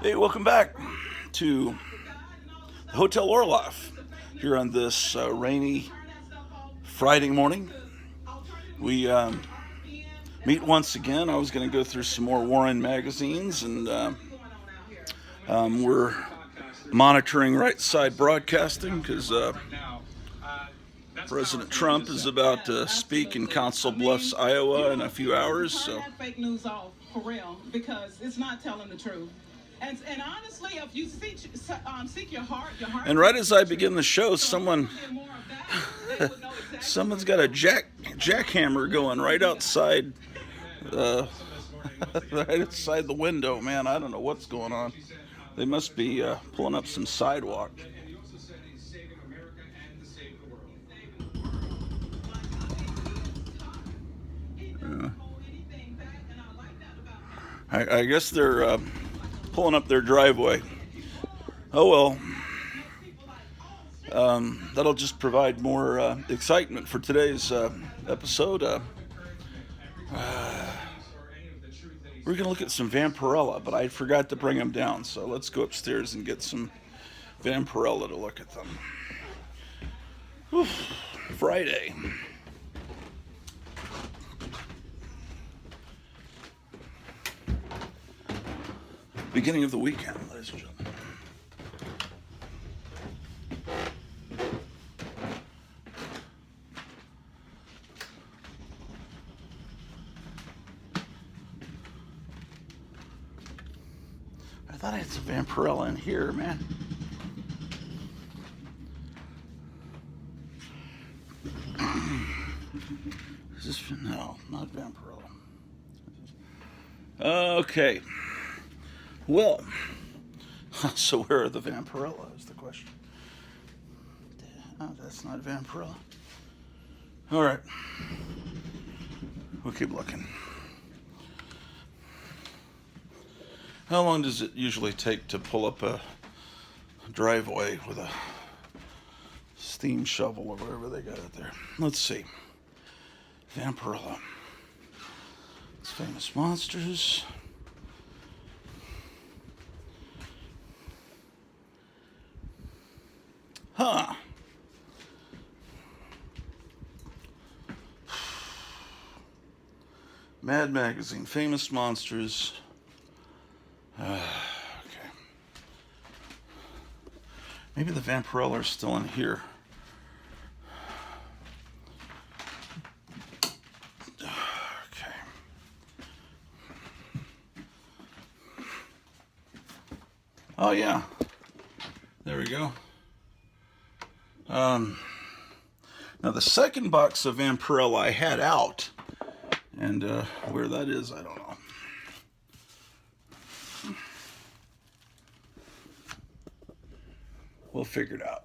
Hey, welcome back to the Hotel Orloff here on this rainy Friday morning. We meet once again. I was going to go through some more Warren magazines, and we're monitoring Right Side Broadcasting because President Trump is about to speak in Council Bluffs, Iowa, in a few hours. So fake news off for real because it's not telling the truth. And honestly, if you seek your heart. And right as I begin the show, someone's got a jackhammer going right outside, uh, right outside the window. Man, I don't know what's going on. They must be pulling up some sidewalk. I guess they're pulling up their driveway. Oh well. That'll just provide more excitement for today's episode. We're going to look at some Vampirella, but I forgot to bring them down, so let's go upstairs and get some Vampirella to look at them. Whew, Friday. Beginning of the weekend, ladies and gentlemen. I thought I had some Vampirella in here, man. Is this, no, not Vampirella. Okay. Well, so where are the Vampirella is the question. Oh, that's not Vampirella. All right. We'll keep looking. How long does it usually take to pull up a driveway with a steam shovel or whatever they got out there? Let's see. Vampirella. It's Famous Monsters. Huh. Mad Magazine, Famous Monsters. Okay. Maybe the Vampirella are still in here. Okay. Oh yeah. There we go. Now the second box of Vampirella I had out, and where that is, I don't know. We'll figure it out.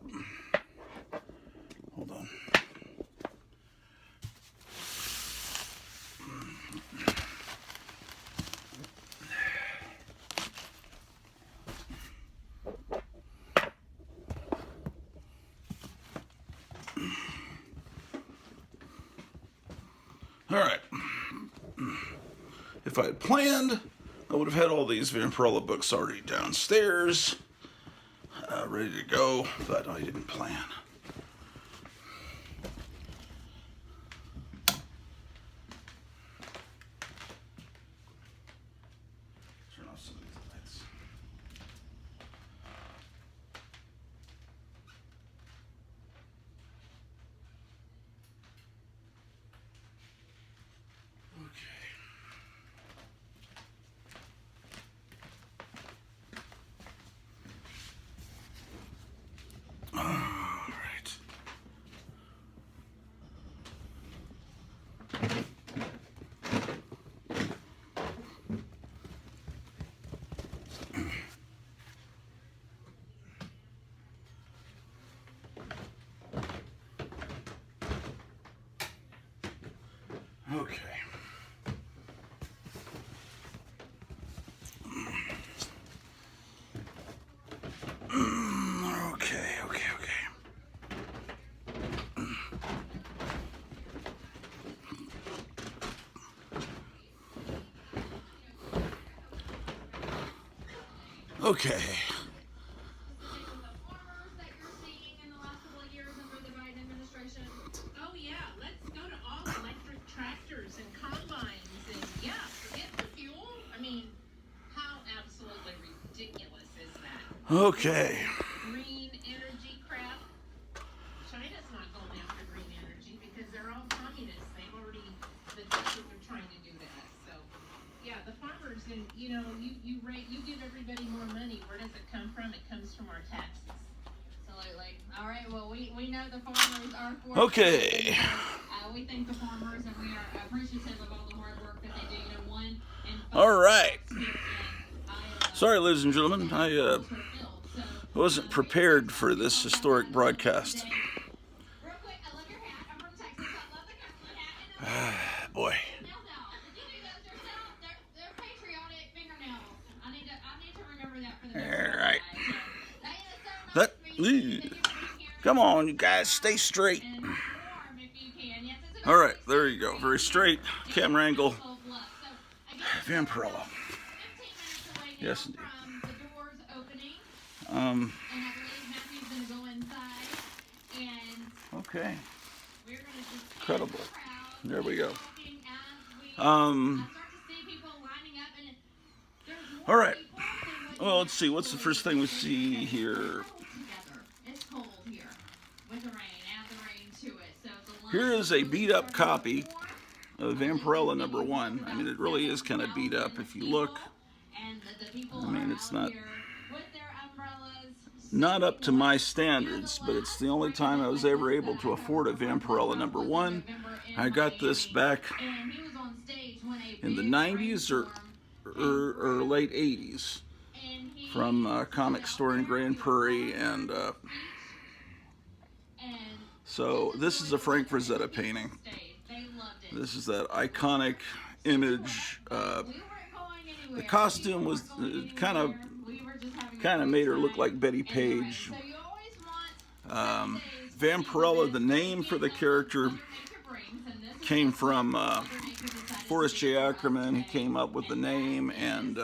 Hold on. All right. If I had planned, I would have had all these Vampirella books already downstairs, ready to go, but I didn't plan. Turn off some of these lights. Okay. Okay. Okay. Oh yeah, let's go to all electric tractors and combines and yeah, forget the fuel. I mean, how absolutely ridiculous is that? Okay. Green energy crap. China's not going after green energy because they're all communists. That's what they're trying to do to us. So yeah, the farmers and you give everybody more money. Where does it come from? It comes from our taxes. Absolutely. All right. Well, we know the farmers are for. Okay. We thank the farmers and we are appreciative of all the hard work that they do. All right. Sorry, ladies and gentlemen, I wasn't prepared for this historic broadcast. Real quick, I love your hat. I'm from Texas. I love the hat. Boy. Did you do those yourself? They're patriotic fingernails. I need to remember that for the next All right. That Come on, you guys, stay straight. All right, there you go. Very straight camera angle. Vampirella. Yes, indeed. Okay. Incredible. There we go. All right. Well, let's see. What's the first thing we see here? Here is a beat-up copy of Vampirella #1. I mean, it really is kind of beat up. If you look, I mean, it's not up to my standards, but it's the only time I was ever able to afford a Vampirella #1. I got this back in the 90s or late 80s from a comic store in Grand Prairie, and so this is a Frank Frazetta painting. This is that iconic image. The costume was kind of made her look like Betty Page. Vampirella, the name for the character, came from Forrest J. Ackerman. He came up with the name, and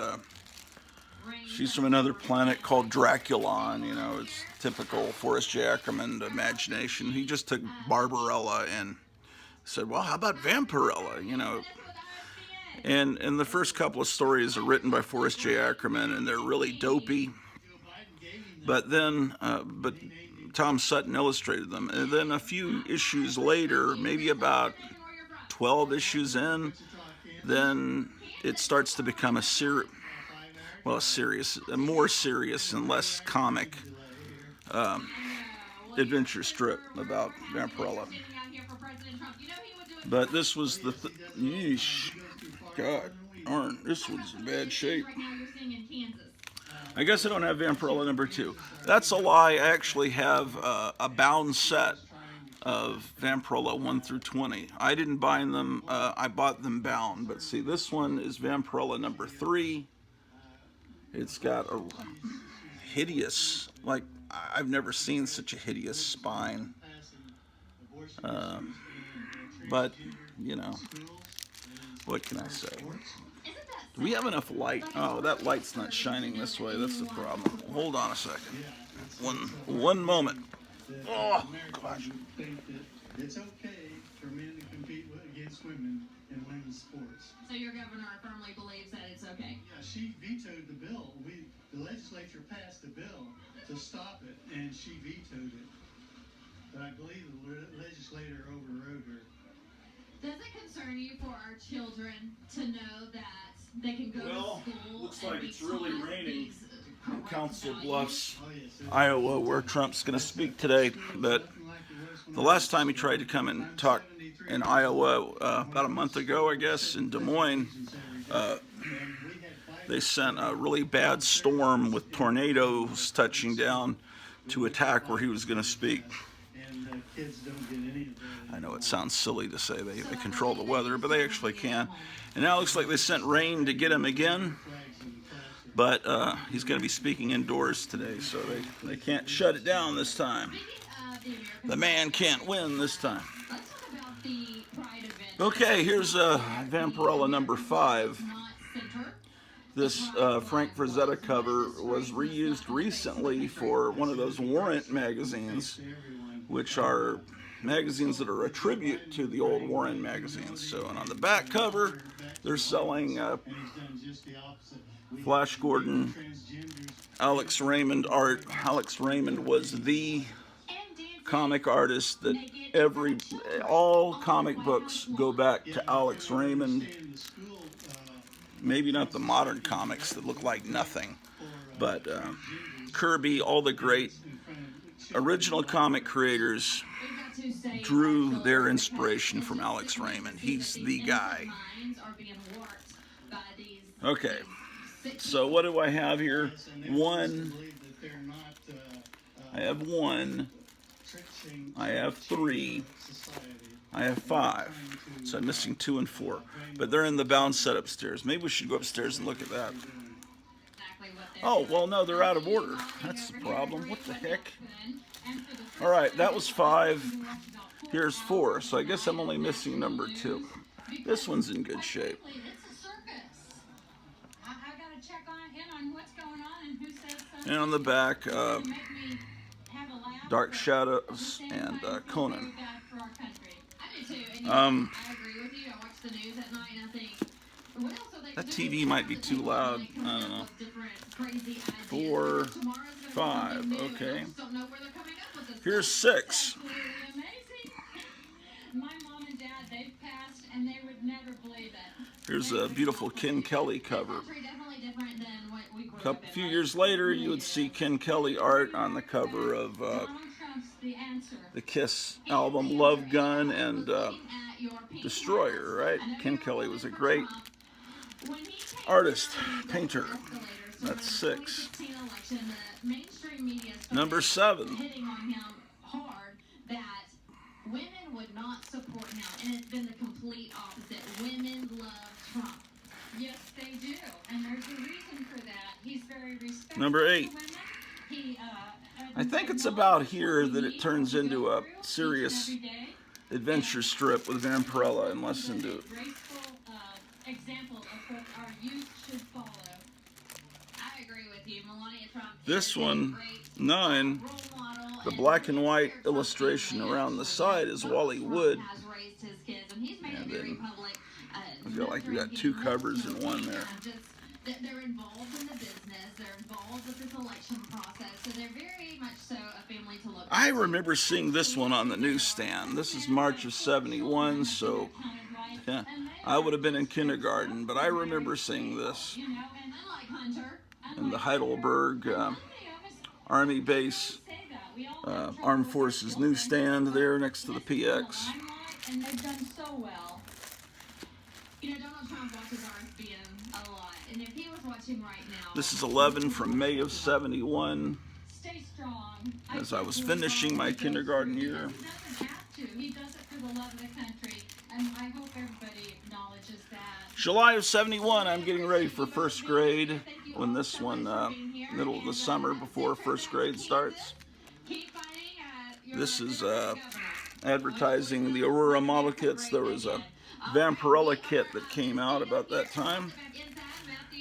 she's from another planet called Draculon. You know, it's typical Forrest J. Ackerman imagination. He just took Barbarella and said, well, how about Vampirella? You know, and the first couple of stories are written by Forrest J. Ackerman, and they're really dopey. But then, Tom Sutton illustrated them. And then a few issues later, maybe about 12 issues in, then it starts to become a more serious and less comic adventure strip about Vampirella. But this was the yeesh, God darn, this was in bad shape. I guess I don't have Vampirella #2. That's a lie. I actually have a bound set of Vampirella 1 through 20. I didn't buy them. I bought them bound. But see, this one is Vampirella #3. It's got a hideous, like, I've never seen such a hideous spine. But, you know, what can I say? Do we have enough light? Oh, that light's not shining this way. That's the problem. Hold on a second. One moment. Oh, gosh. It's okay for men to compete against women in women's sports. So your governor firmly believes that it's okay? Yeah, she vetoed the bill. The legislature passed a bill to stop it, and she vetoed it. But I believe the legislator overrode her. Does it concern you for our children to know that they can go to school? Looks like it's really raining in Council Bluffs, Iowa, where Trump's going to speak today. But the last time he tried to come and talk in Iowa, about a month ago, I guess, in Des Moines, they sent a really bad storm with tornadoes touching down to attack where he was going to speak. I know it sounds silly to say they control the weather, but they actually can. And now it looks like they sent rain to get him again. But he's going to be speaking indoors today, so they can't shut it down this time. The man can't win this time. Okay, here's Vampirella #5. This Frank Frazetta cover was reused recently for one of those Warrant magazines, which are magazines that are a tribute to the old Warren magazines. So, and on the back cover, they're selling Flash Gordon, Alex Raymond art. Alex Raymond was the comic artist that all comic books go back to Alex Raymond. Maybe not the modern comics that look like nothing, but Kirby, all the great original comic creators drew their inspiration from Alex Raymond. He's the guy. Okay, so what do I have here? One. I have one. I have three. I have five. So I'm missing 2 and 4. But they're in the bound set upstairs. Maybe we should go upstairs and look at that. Oh, well, no, they're out of order. That's the problem. What the heck? All right, that was 5. Here's 4. So I guess I'm only missing number 2. This one's in good shape. And on the back, Dark Shadows and Conan. That TV might be too loud. I don't know. 4, 5. Okay. Here's 6. Here's a beautiful Ken Kelly cover. A few years later, you would see Ken Kelly art on the cover of the Kiss album Love Gun and Destroyer, right? Ken Kelly was a great artist, painter. That's 6. Number 7. Women would not support him, and it's been the complete opposite. Women love Trump. Yes, they do, and there's a reason for that. He's very respectful. Number 8. To women. I think it's about here that it turns into a serious adventure strip with Vampirella and less into Example of what our youth should follow. I agree with you. Melania Trump. this one, 9. The black and white illustration around the side is Wally Wood. And then I feel like you got 2 covers in one there. They're involved in the business. They're involved with this election process. So they're very much so a family to look. I remember seeing this one on the newsstand. This is March of '71, so yeah, I would have been in kindergarten, but I remember seeing this in the Heidelberg Army base, Armed Forces newsstand there next to the PX. And they've done so well. You know, Donald Trump watches RFBN a lot, and if he was watching right now... This is 11 from May of '71, Stay strong. as I was finishing my kindergarten year. He doesn't have to. He does it for the love of the country, and I hope everybody acknowledges that. July of '71, I'm getting ready for 1st grade when this one, middle of the summer before 1st grade starts. This is advertising the Aurora model kits. There was a Vampirella kit that came out about that time.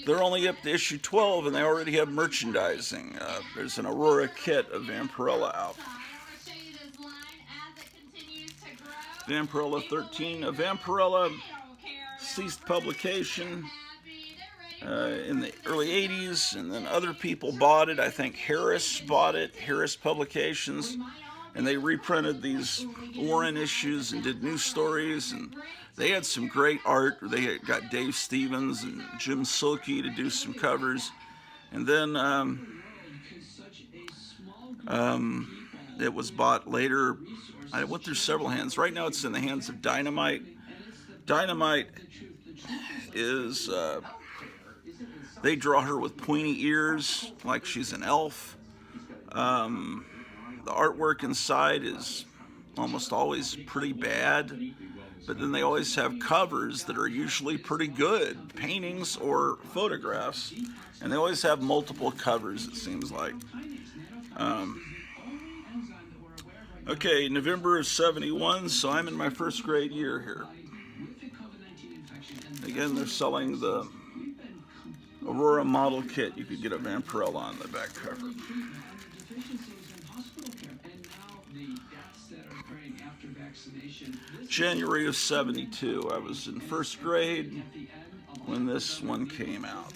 They're only up to issue 12 and they already have merchandising. There's an Aurora kit of Vampirella out. Vampirella 13. Vampirella ceased publication in the early 80s, and then other people bought it. I think Harris bought it, Harris Publications, and they reprinted these Warren issues and did new stories, and they had some great art. They had got Dave Stevens and Jim Silkey to do some covers, and then it was bought later. I went through several hands. Right now it's in the hands of Dynamite. Dynamite is, they draw her with pointy ears like she's an elf. The artwork inside is almost always pretty bad, but then they always have covers that are usually pretty good, paintings or photographs, and they always have multiple covers, it seems like. Okay, November of '71, so I'm in my 1st grade year here. Again, they're selling the Aurora model kit. You could get a Vampirella on the back cover. January of '72. I was in first grade when this one came out.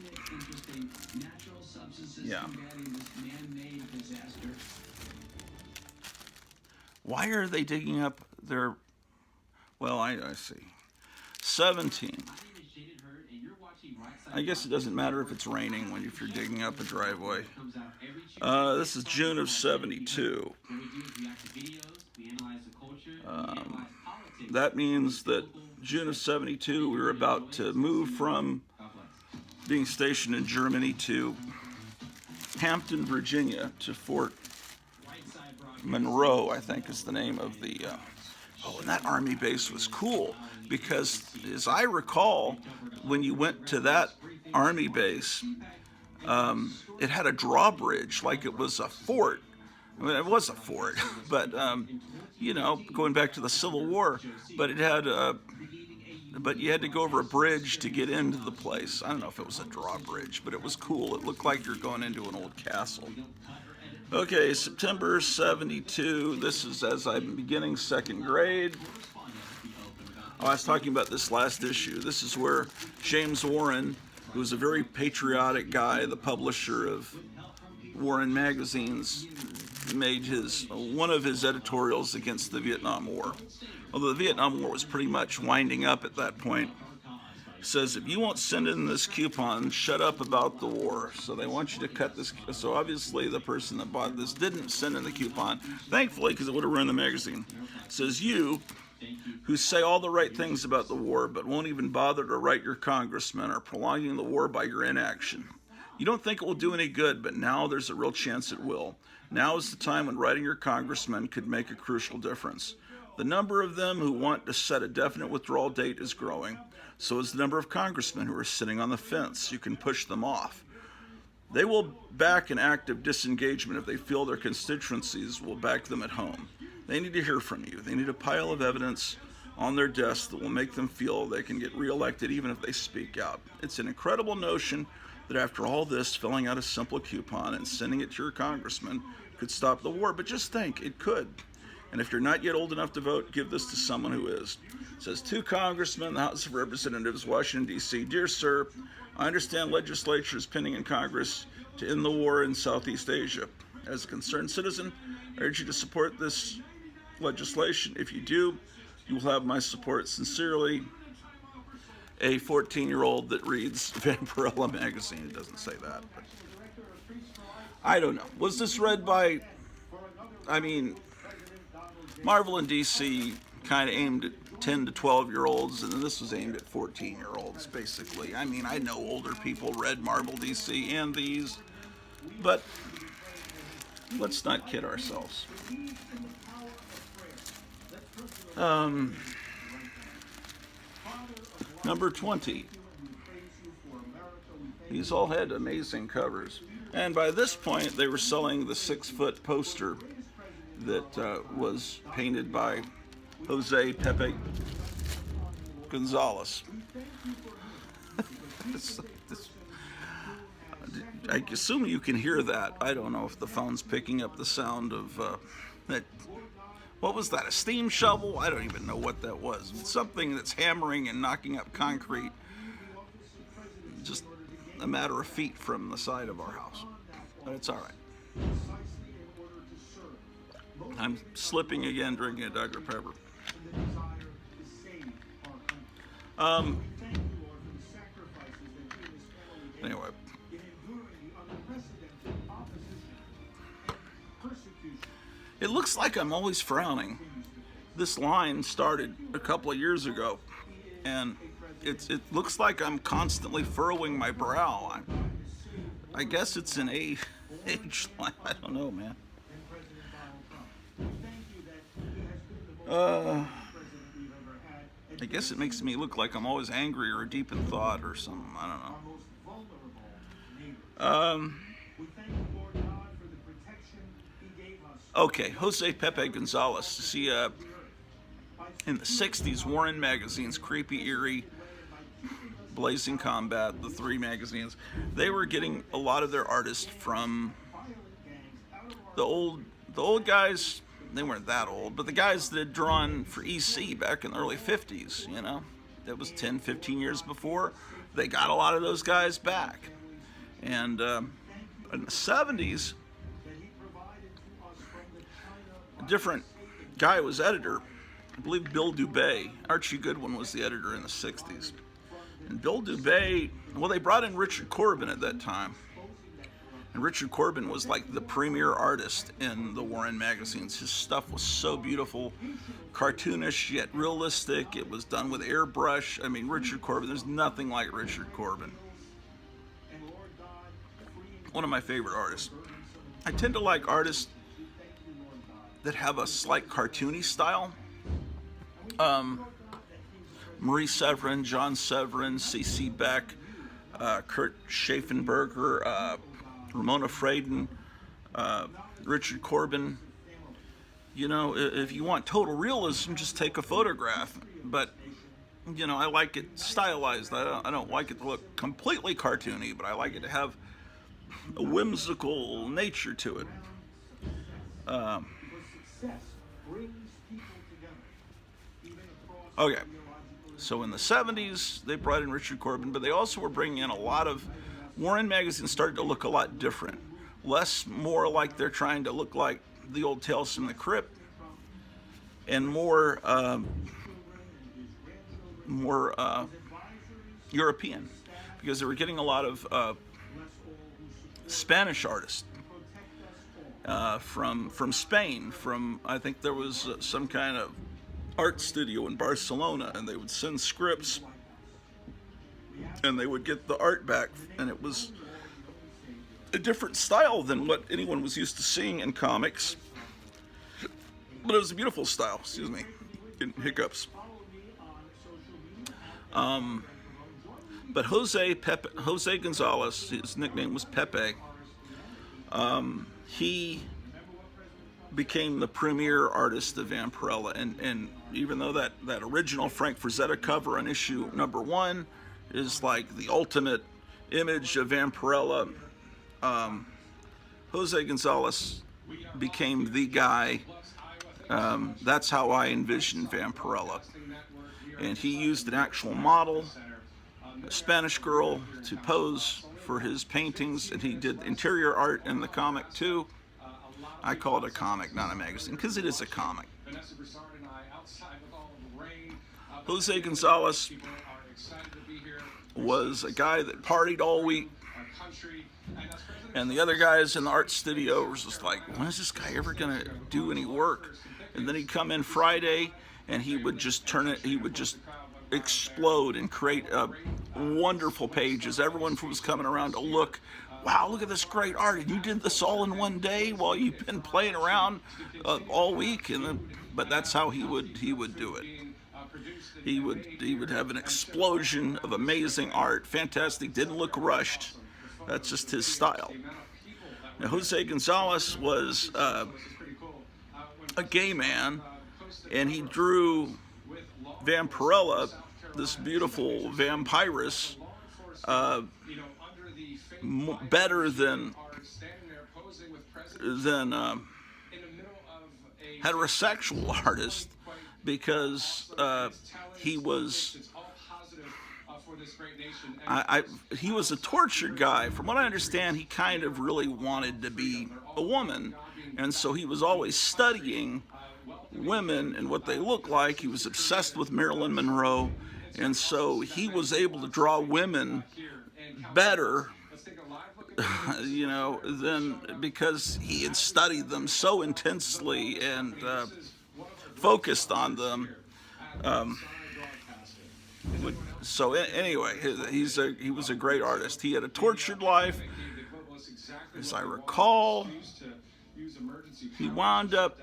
Yeah. Why are they digging up their... Well, I see. 17. I guess it doesn't matter if it's raining if you're digging up a driveway. This is June of '72. That means that June of '72 we were about to move from being stationed in Germany to Hampton, Virginia, to Fort Monroe, I think is the name of the... Oh, and that Army base was cool because, as I recall, when you went to that Army base, it had a drawbridge like it was a fort. I mean, it was a fort, but, you know, going back to the Civil War, but it had but you had to go over a bridge to get into the place. I don't know if it was a drawbridge, but it was cool. It looked like you're going into an old castle. Okay, September '72. This is as I'm beginning second grade. Oh, I was talking about this last issue. This is where James Warren, who was a very patriotic guy, the publisher of Warren magazines, made one of his editorials against the Vietnam War. Although the Vietnam War was pretty much winding up at that point. Says, if you won't send in this coupon, shut up about the war. So they want you to cut this. So obviously the person that bought this didn't send in the coupon, thankfully, because it would have ruined the magazine. Says, you, who say all the right things about the war, but won't even bother to write your congressman, are prolonging the war by your inaction. You don't think it will do any good, but now there's a real chance it will. Now is the time when writing your congressman could make a crucial difference. The number of them who want to set a definite withdrawal date is growing. So is the number of congressmen who are sitting on the fence. You can push them off. They will back an act of disengagement if they feel their constituencies will back them at home. They need to hear from you. They need a pile of evidence on their desk that will make them feel they can get reelected even if they speak out. It's an incredible notion that after all this, filling out a simple coupon and sending it to your congressman could stop the war. But just think, it could. And if you're not yet old enough to vote, give this to someone who is. It says, to Congressmen, the House of Representatives, Washington, D.C. Dear Sir, I understand legislature is pending in Congress to end the war in Southeast Asia. As a concerned citizen, I urge you to support this legislation. If you do, you will have my support. Sincerely, a 14-year-old that reads Vampirella magazine. It doesn't say that, but I don't know. Was this read by, Marvel and DC kind of aimed at 10 to 12-year-olds, and then this was aimed at 14-year-olds, basically. I know older people read Marvel, DC, and these, but let's not kid ourselves. Number 20. These all had amazing covers. And by this point, they were selling the 6-foot poster that was painted by Jose Pepe Gonzalez. I assume you can hear that. I don't know if the phone's picking up the sound of that. What was that, a steam shovel? I don't even know what that was. It's something that's hammering and knocking up concrete just a matter of feet from the side of our house. But it's all right. I'm slipping again, drinking a Dr. Pepper. Anyway. It looks like I'm always frowning. This line started a couple of years ago, and it looks like I'm constantly furrowing my brow. I guess it's an age line. I don't know, man. I guess it makes me look like I'm always angry or deep in thought or something. I don't know. Okay, Jose Pepe Gonzalez. See, in the 60s, Warren magazine's creepy, eerie, Blazing Combat, the 3 magazines, they were getting a lot of their artists from the old guys. They weren't that old, but the guys that had drawn for EC back in the early 50s, you know, that was 10, 15 years before. They got a lot of those guys back. And in the 70s, a different guy was editor. I believe Bill Dubay. Archie Goodwin was the editor in the 60s. And Bill Dubay, well, they brought in Richard Corbin at that time. And Richard Corbin was like the premier artist in the Warren magazines. His stuff was so beautiful, cartoonish yet realistic. It was done with airbrush. I mean, Richard Corbin, there's nothing like Richard Corbin. One of my favorite artists. I tend to like artists that have a slight cartoony style. Marie Severin, John Severin, C.C. Beck, Kurt Schaffenberger, Ramona Fradon, Richard Corbin. You know, if you want total realism, just take a photograph. But, you know, I like it stylized. I don't like it to look completely cartoony, but I like it to have a whimsical nature to it. Okay, so in the 70s, they brought in Richard Corbin, but they also were bringing in a lot of... Warren magazine started to look a lot different. More like they're trying to look like the old Tales from the Crypt, and more European, because they were getting a lot of Spanish artists from Spain. I think there was some kind of art studio in Barcelona, and they would send scripts, and they would get the art back, and it was a different style than what anyone was used to seeing in comics. But it was a beautiful style. Excuse me, getting hiccups. But Jose Gonzalez, his nickname was Pepe. He became the premier artist of Vampirella, and even though that original Frank Frazetta cover on issue number 1 is like the ultimate image of Vampirella, Jose Gonzalez became the guy. That's how I envisioned Vampirella. And he used an actual model, a Spanish girl, to pose for his paintings, and he did interior art in the comic too. I call it a comic, not a magazine, because it is a comic. Jose Gonzalez was a guy that partied all week, and the other guys in the art studio were just like, when is this guy ever gonna do any work? And then he'd come in Friday, and he would just explode and create wonderful pages. Everyone was coming around to look. Wow, look at this great art, and you did this all in one day while you've been playing around all week. But that's how he would do it. He would have an explosion of amazing art, fantastic, didn't look rushed. That's just his style. Now, Jose Gonzalez was a gay man, and he drew Vampirella, this beautiful vampiress, better than heterosexual artist, because he was he was a tortured guy. From what I understand, he kind of really wanted to be a woman, and so he was always studying women and what they look like. He was obsessed with Marilyn Monroe, and so he was able to draw women better, you know, because he had studied them so intensely and focused on them. So anyway, he was a great artist. He had a tortured life, as I recall. He wound up,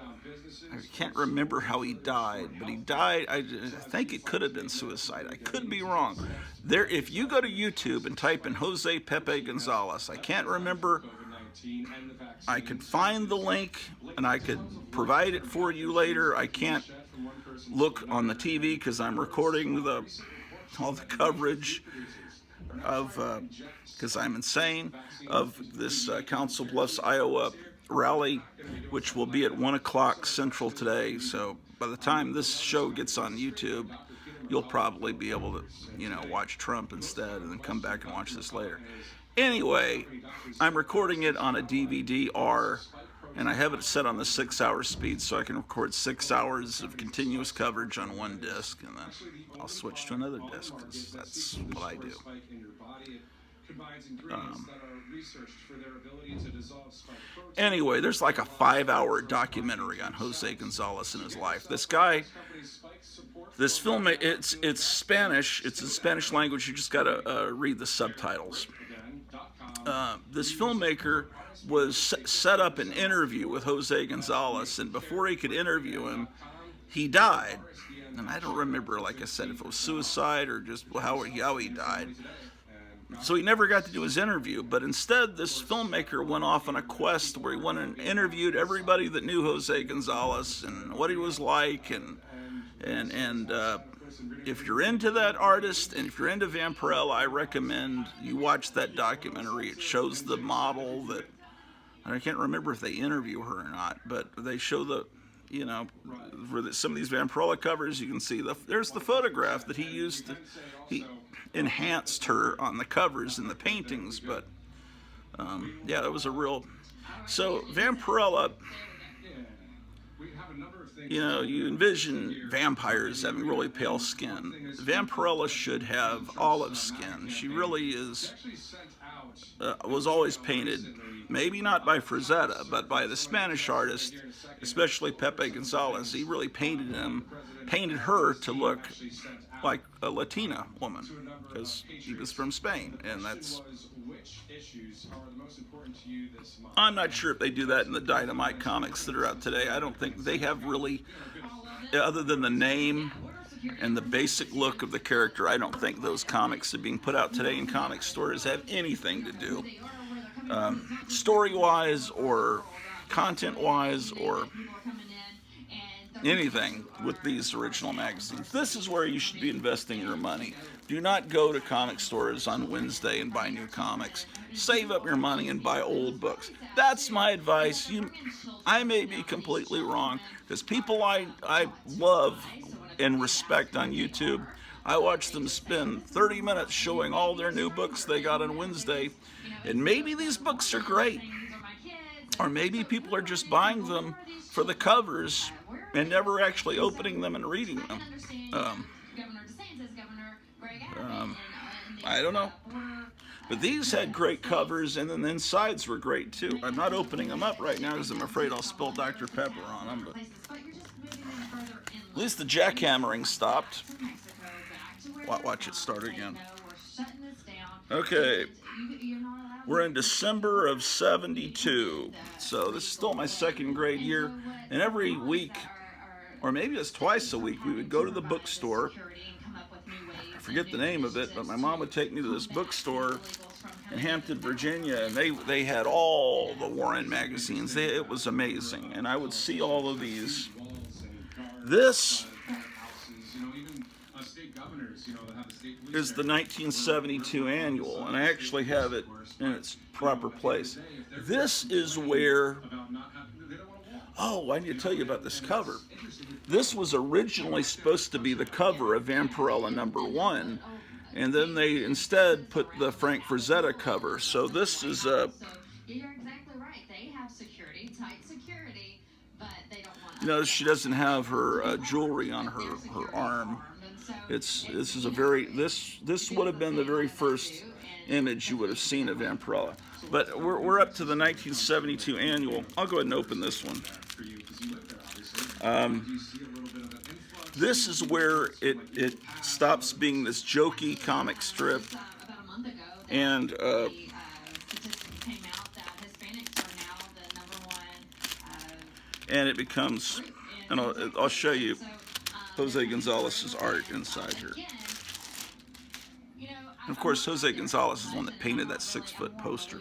I can't remember how he died, but he died, I think it could have been suicide. I could be wrong. If you go to YouTube and type in Jose Pepe Gonzalez, I can't remember. I could find the link and I could provide it for you later. I can't look on the TV because I'm recording all the coverage. of, because I'm insane, of this Council Bluffs, Iowa rally, which will be at 1 o'clock Central today. So by the time this show gets on YouTube, you'll probably be able to, watch Trump instead and then come back and watch this later. Anyway, I'm recording it on a DVD-R, and I have it set on the 6-hour speed so I can record 6 hours of continuous coverage on one disc, and then I'll switch to another disc. That's what I do. Anyway, there's like a 5-hour documentary on Jose Gonzalez and his life. This guy, this film, it's Spanish. It's in Spanish language. You just gotta read the subtitles. This filmmaker was set up an interview with Jose Gonzalez, and before he could interview him, he died. And I don't remember, like I said, if it was suicide or just how he died. So he never got to do his interview, but instead this filmmaker went off on a quest where he went and interviewed everybody that knew Jose Gonzalez and what he was like, and if you're into that artist and if you're into Vampirella, I recommend you watch that documentary. It shows the model that, and I can't remember if they interview her or not, but they show the, for some of these Vampirella covers, you can see there's the photograph that he used. He enhanced her on the covers and the paintings, but yeah, that was a real. So Vampirella, you envision vampires having really pale skin. Vampirella should have olive skin. She really was always painted, maybe not by Frazetta, but by the Spanish artist, especially Pepe Gonzalez. He really painted her to look like a Latina woman, because he was from Spain, and that's. I'm not sure if they do that in the Dynamite comics that are out today. I don't think they have really, other than the name and the basic look of the character, I don't think those comics that are being put out today in comic stores have anything to do, story-wise or content-wise or anything with these original magazines. This is where you should be investing your money. Do not go to comic stores on Wednesday and buy new comics. Save up your money and buy old books. That's my advice. I may be completely wrong, because people I love and respect on YouTube, I watch them spend 30 minutes showing all their new books they got on Wednesday, and maybe these books are great, or maybe people are just buying them for the covers and never actually opening them and reading them. I don't know. But these had great covers, and then the insides were great too. I'm not opening them up right now because I'm afraid I'll spill Dr. Pepper on them. But at least the jackhammering stopped. Watch it start again. Okay. We're in December of '72, so this is still my second grade year, and every week, or maybe it's twice a week, we would go to the bookstore. I forget the name of it, but my mom would take me to this bookstore in Hampton, Virginia, and they had all the Warren magazines. It was amazing, and I would see all of these. This is the 1972 annual, and I actually have it in its proper place. This is where, I need to tell you about this cover. This was originally supposed to be the cover of Vampirella #1, and then they instead put the Frank Frazetta cover. So this is a. You're exactly right. They have security, tight security, but they don't want. Notice she doesn't have her jewelry on her arm. This would have been the very first image you would have seen of Vampirella. But we're up to the 1972 annual. I'll go ahead and open this one. This is where it stops being this jokey comic strip, and it becomes, and I'll show you Jose Gonzalez's art inside here. And of course, Jose Gonzalez is the one that painted that 6-foot poster.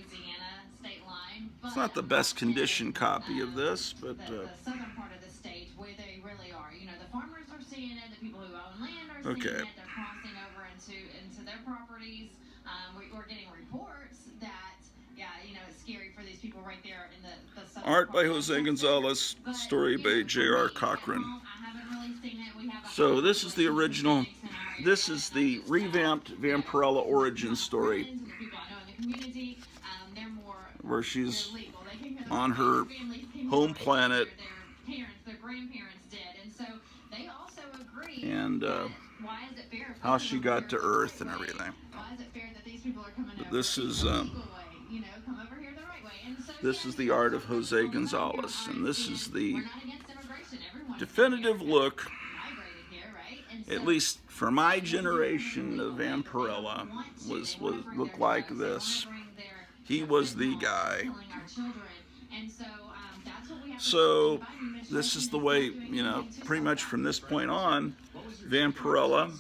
It's not the best condition copy of this, but the southern part of the state where they really are. The farmers are seeing it, the people who own land are seeing it. They're crossing over into their properties. Art by Jose Gonzalez, story by J.R. Cochran. So this is the original. This is the revamped Vampirella origin story, where she's on her home planet, and how she got to Earth and everything. But this is the art of Jose Gonzalez, and this is the definitive look, at least for my generation of Vampirella, was looked like this. He was the guy. So this is the way, you know, pretty much from this point on, Vampirella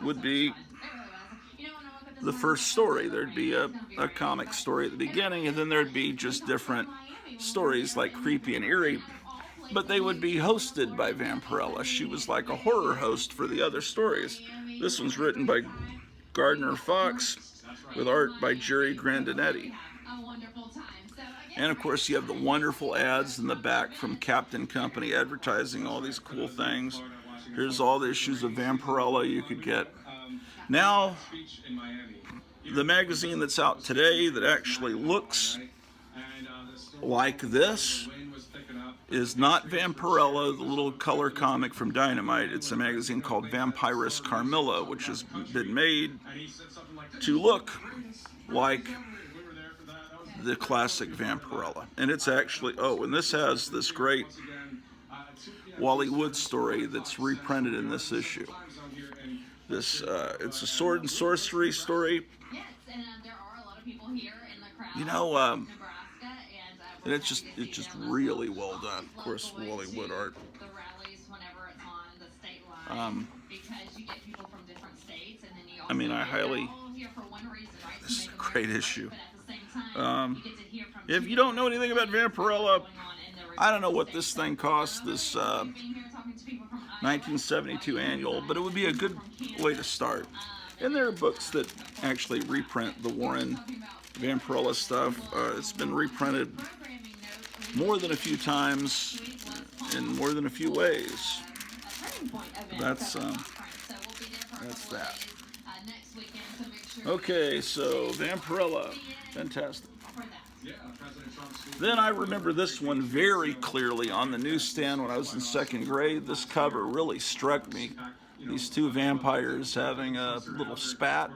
would be the first story. There'd be a comic story at the beginning, and then there'd be just different stories like Creepy and Eerie, but they would be hosted by Vampirella. She was like a horror host for the other stories. This one's written by Gardner Fox with art by Jerry Grandinetti. And of course you have the wonderful ads in the back from Captain Company advertising all these cool things. Here's all the issues of Vampirella you could get. Now, the magazine that's out today that actually looks like this is not Vampirella, the little color comic from Dynamite. It's a magazine called Vampiress Carmilla, which has been made to look like the classic Vampirella. And it's actually, oh, and this has this great Wally Wood story that's reprinted in this issue. This, it's a sword and sorcery story. You know, and it's just really well done. Of course, Wally Wood art. I mean, I highly. This is a great issue. If you don't know anything about Vampirella, I don't know what this thing costs. This 1972 annual, but it would be a good way to start. And there are books that actually reprint the Warren Vampirella stuff. It's been reprinted more than a few times in more than a few ways. That's that. Okay, so Vampirella, fantastic. Then I remember this one very clearly on the newsstand when I was in second grade. This cover really struck me. These two vampires having a little spat.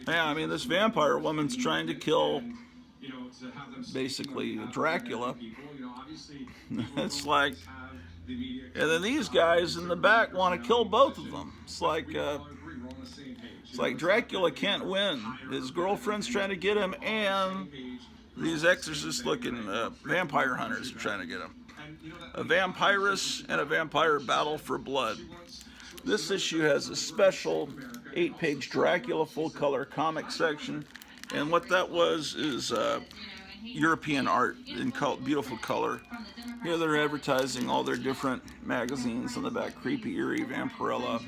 Yeah, I mean, this vampire woman's trying to kill, basically, Dracula. It's like, and then these guys in the back want to kill both of them. It's like Dracula can't win. His girlfriend's trying to get him, and these exorcist-looking vampire hunters are trying to get him. A vampiress and a vampire battle for blood. This issue has a special 8-page Dracula full-color comic section, and what that was is European art in beautiful color. Here they're advertising all their different magazines on the back, Creepy, Eerie, Vampirella,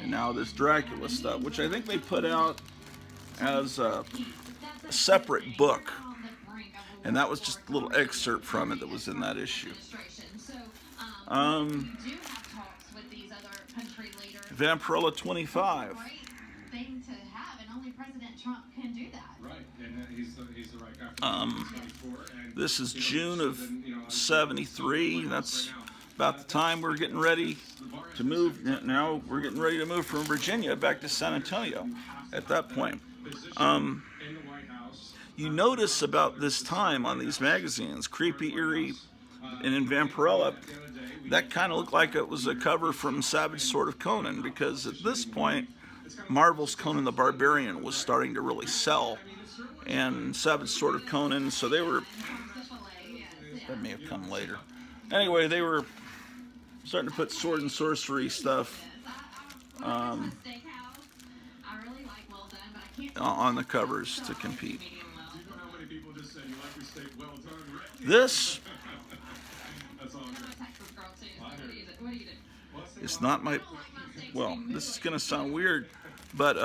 and now this Dracula stuff, which I think they put out as a separate book. And that was just a little excerpt from it that was in that issue. Vampirella 25. This is June of 73. That's about the time we're getting ready to move. Now we're getting ready to move from Virginia back to San Antonio at that point. You notice about this time on these magazines, Creepy, Eerie, and in Vampirella, that kind of looked like it was a cover from Savage Sword of Conan, because at this point, Marvel's Conan the Barbarian was starting to really sell, and Savage Sword of Conan, so they were, that may have come later. Anyway, they were starting to put sword and sorcery stuff on the covers to compete. This is not my, well, this is going to sound weird, but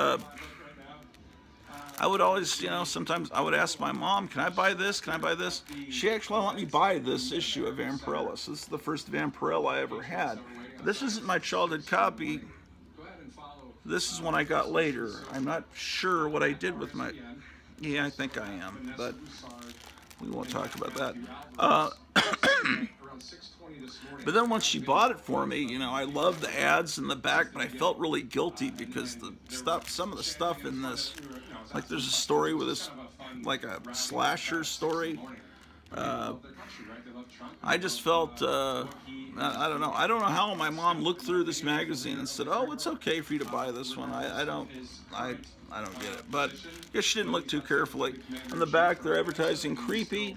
I would always, sometimes I would ask my mom, can I buy this? Can I buy this? She actually let me buy this issue of Vampirella. So this is the first Vampirella I ever had. This isn't my childhood copy. This is one I got later. I'm not sure what I did with my... Yeah, I think I am, but we won't talk about that. But then once she bought it for me, I loved the ads in the back, but I felt really guilty because some of the stuff in this, like there's a story with this, like a slasher story. I just felt, I don't know. I don't know how my mom looked through this magazine and said, "Oh, it's okay for you to buy this one." I don't get it. But I guess she didn't look too carefully. On the back, they're advertising Creepy,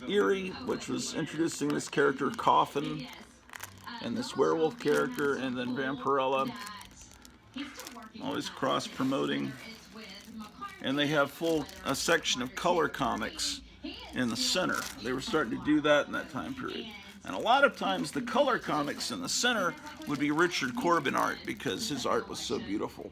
Eerie, which was introducing this character Coffin, and this werewolf character, and then Vampirella. Always cross-promoting. And they have a section of color comics in the center. They were starting to do that in that time period. And a lot of times the color comics in the center would be Richard Corbin art because his art was so beautiful.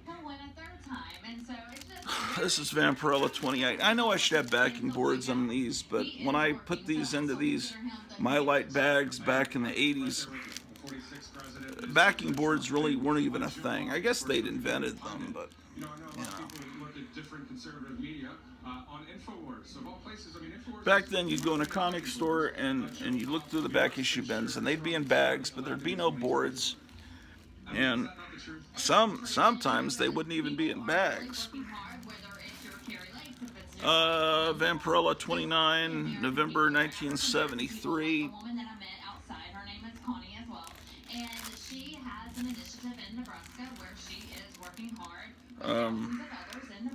This is Vampirella 28. I know I should have backing boards on these, but when I put these into these My Light bags back in the 80s, backing boards really weren't even a thing. I guess they'd invented them, but, Back then, you'd go in a comic store and you'd look through the back issue bins, and they'd be in bags, but there'd be no boards. And sometimes they wouldn't even be in bags. Vampirella 29, November 1973.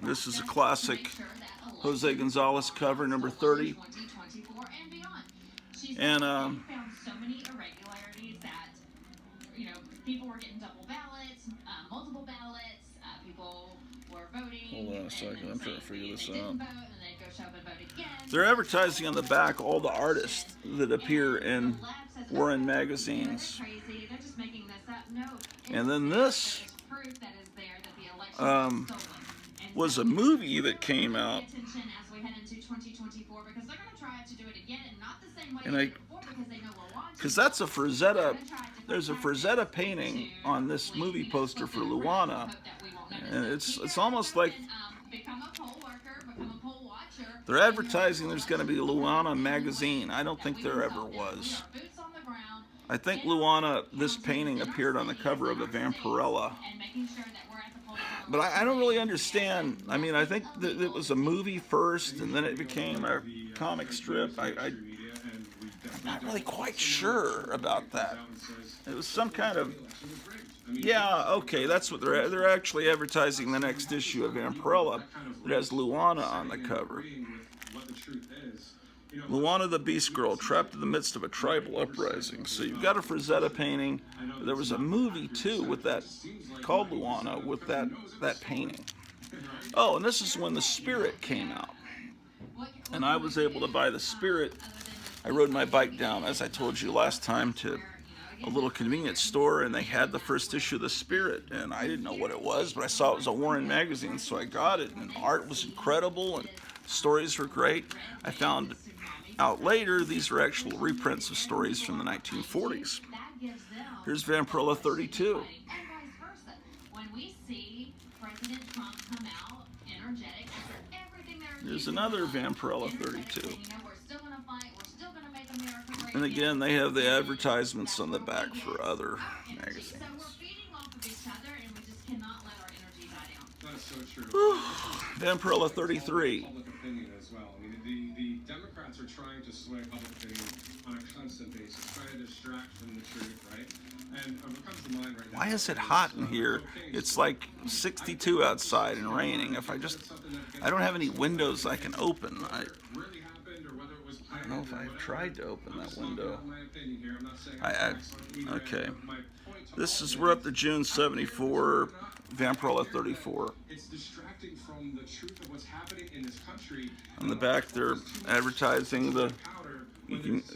This is a classic Jose Gonzalez cover, number 30. And people were getting double ballots, multiple ballots, people were voting. Hold on a second, I'm trying to figure this out. They're advertising on the back all the artists that appear in Warren magazines. And then this was a movie that came out. And because that's a Frazetta, there's a Frazetta painting on this movie poster for Luana, and it's almost like they're advertising there's going to be a Luana magazine. I don't think there ever was. I think Luana, this painting appeared on the cover of a Vampirella. But I don't really understand. I mean, I think that it was a movie first, and then it became a comic strip. I'm not really quite sure about that. It was some kind of... Yeah, okay, that's what they're actually advertising the next issue of Vampirella that has Luana on the cover. Luana the Beast Girl, trapped in the midst of a tribal uprising. So you've got a Frazetta painting. There was a movie, too, with that, called Luana, with that painting. Oh, and this is when The Spirit came out. And I was able to buy The Spirit. I rode my bike down, as I told you last time, to a little convenience store, and they had the first issue of The Spirit, and I didn't know what it was, but I saw it was a Warren magazine, so I got it, and art was incredible, and stories were great. I found out later these are actual reprints of stories from the 1940s. Here's Vampirella 32. There's another Vampirella 32. And again, they have the advertisements on the back for other magazines. Vampirella 33. The Democrats are trying to sway public opinion on a constant basis, trying to distract from the truth, right? And what comes to mind right now... Why is it hot in here? It's like 62 outside and raining. If I don't have any windows I can open. I don't know if I've tried to open that window. Okay. We're up to June 74, Vampirella 34. It's distracting from the truth of what's happening in this country. On the back, they're advertising the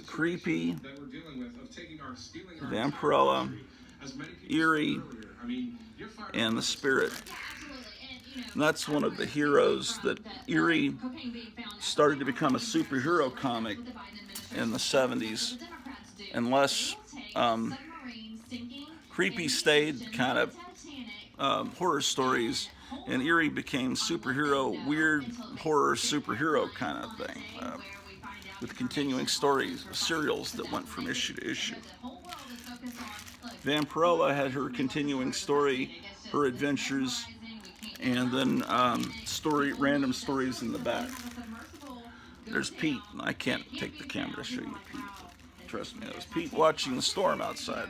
Creepy, Vampirella, Eerie, and The Spirit. And that's one of the heroes that Erie started to become a superhero comic in the 70s. Unless Creepy stayed kind of horror stories, and Erie became superhero, weird horror superhero kind of thing, with continuing stories, serials that went from issue to issue. Vampirella had her continuing story, her adventures, and then random stories in the back. There's Pete. I can't take the camera to show you Pete. Trust me, there's Pete watching the storm outside.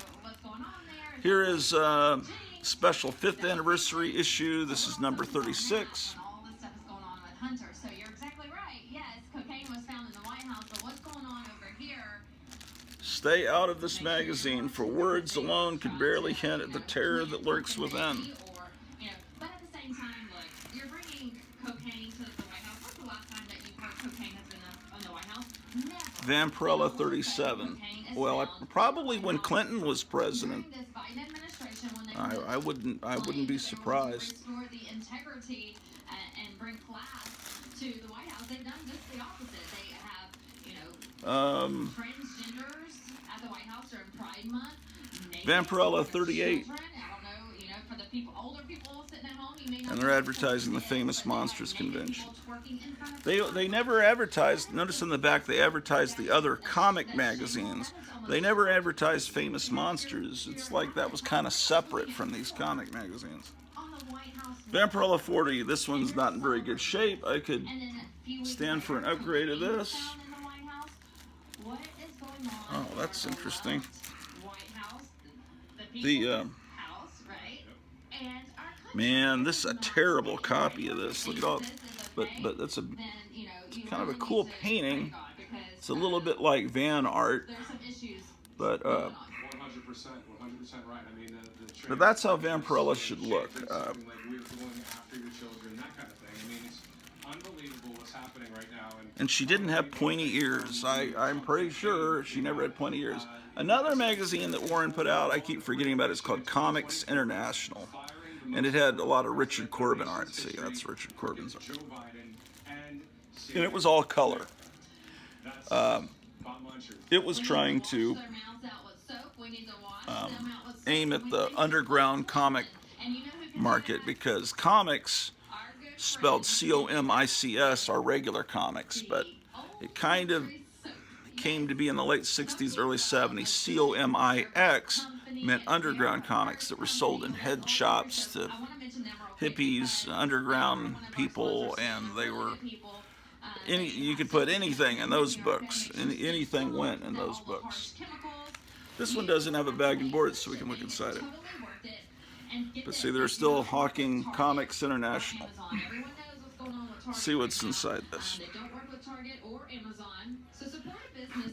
Here is a special 5th anniversary issue. This is number 36. All this stuff is going on with Hunter. So you're exactly right. Yes, cocaine was found in the White House, but what's going on over here? Stay out of this magazine, for words alone can barely hint at the terror that lurks within. But at the same time, look, you're bringing cocaine to the White House. What's the last time that you've heard cocaine has been in the White House? Never. Vampirella 37. Well, probably when Clinton was president. I wouldn't be surprised. Restore the integrity and bring class to the White House. They've done just the opposite. They have, transgenders at the White House during Pride Month. Vampirella 38. Children, I don't know, for the older people sitting at home, you may not. And they're advertising the Famous Monsters Convention. They never advertised. Notice in the back they advertised the other comic magazines. They never advertised Famous Monsters. It's like that was kind of separate from these comic magazines. Vampirella 40. This one's not in very good shape. I could stand for an upgrade of this. Oh, that's interesting. Man, this is a terrible copy of this. Look at all, but that's a kind of a cool painting. It's a little bit like van art, but 100% right. I mean, but that's how Vampirella should look. Like we're going after your children, that kind of thing. I mean, it's unbelievable what's happening right now. And she didn't have pointy ears. I'm pretty sure she never had pointy ears. Another magazine that Warren put out, I keep forgetting about it, it's called Comics International. And it had a lot of Richard Corbin art. See, that's Richard Corbin's art. And it was all color. It was trying to aim at the underground comic market, because comics, spelled C-O-M-I-C-S, are regular comics, but it kind of came to be in the late 60s, early 70s. C-O-M-I-X meant underground comics that were sold in head shops to hippies, underground people, and they were you could put anything in those books. Anything went in those books. This one doesn't have a bag and board, so we can look inside it. But see, they're still hawking Comics International. See what's inside this.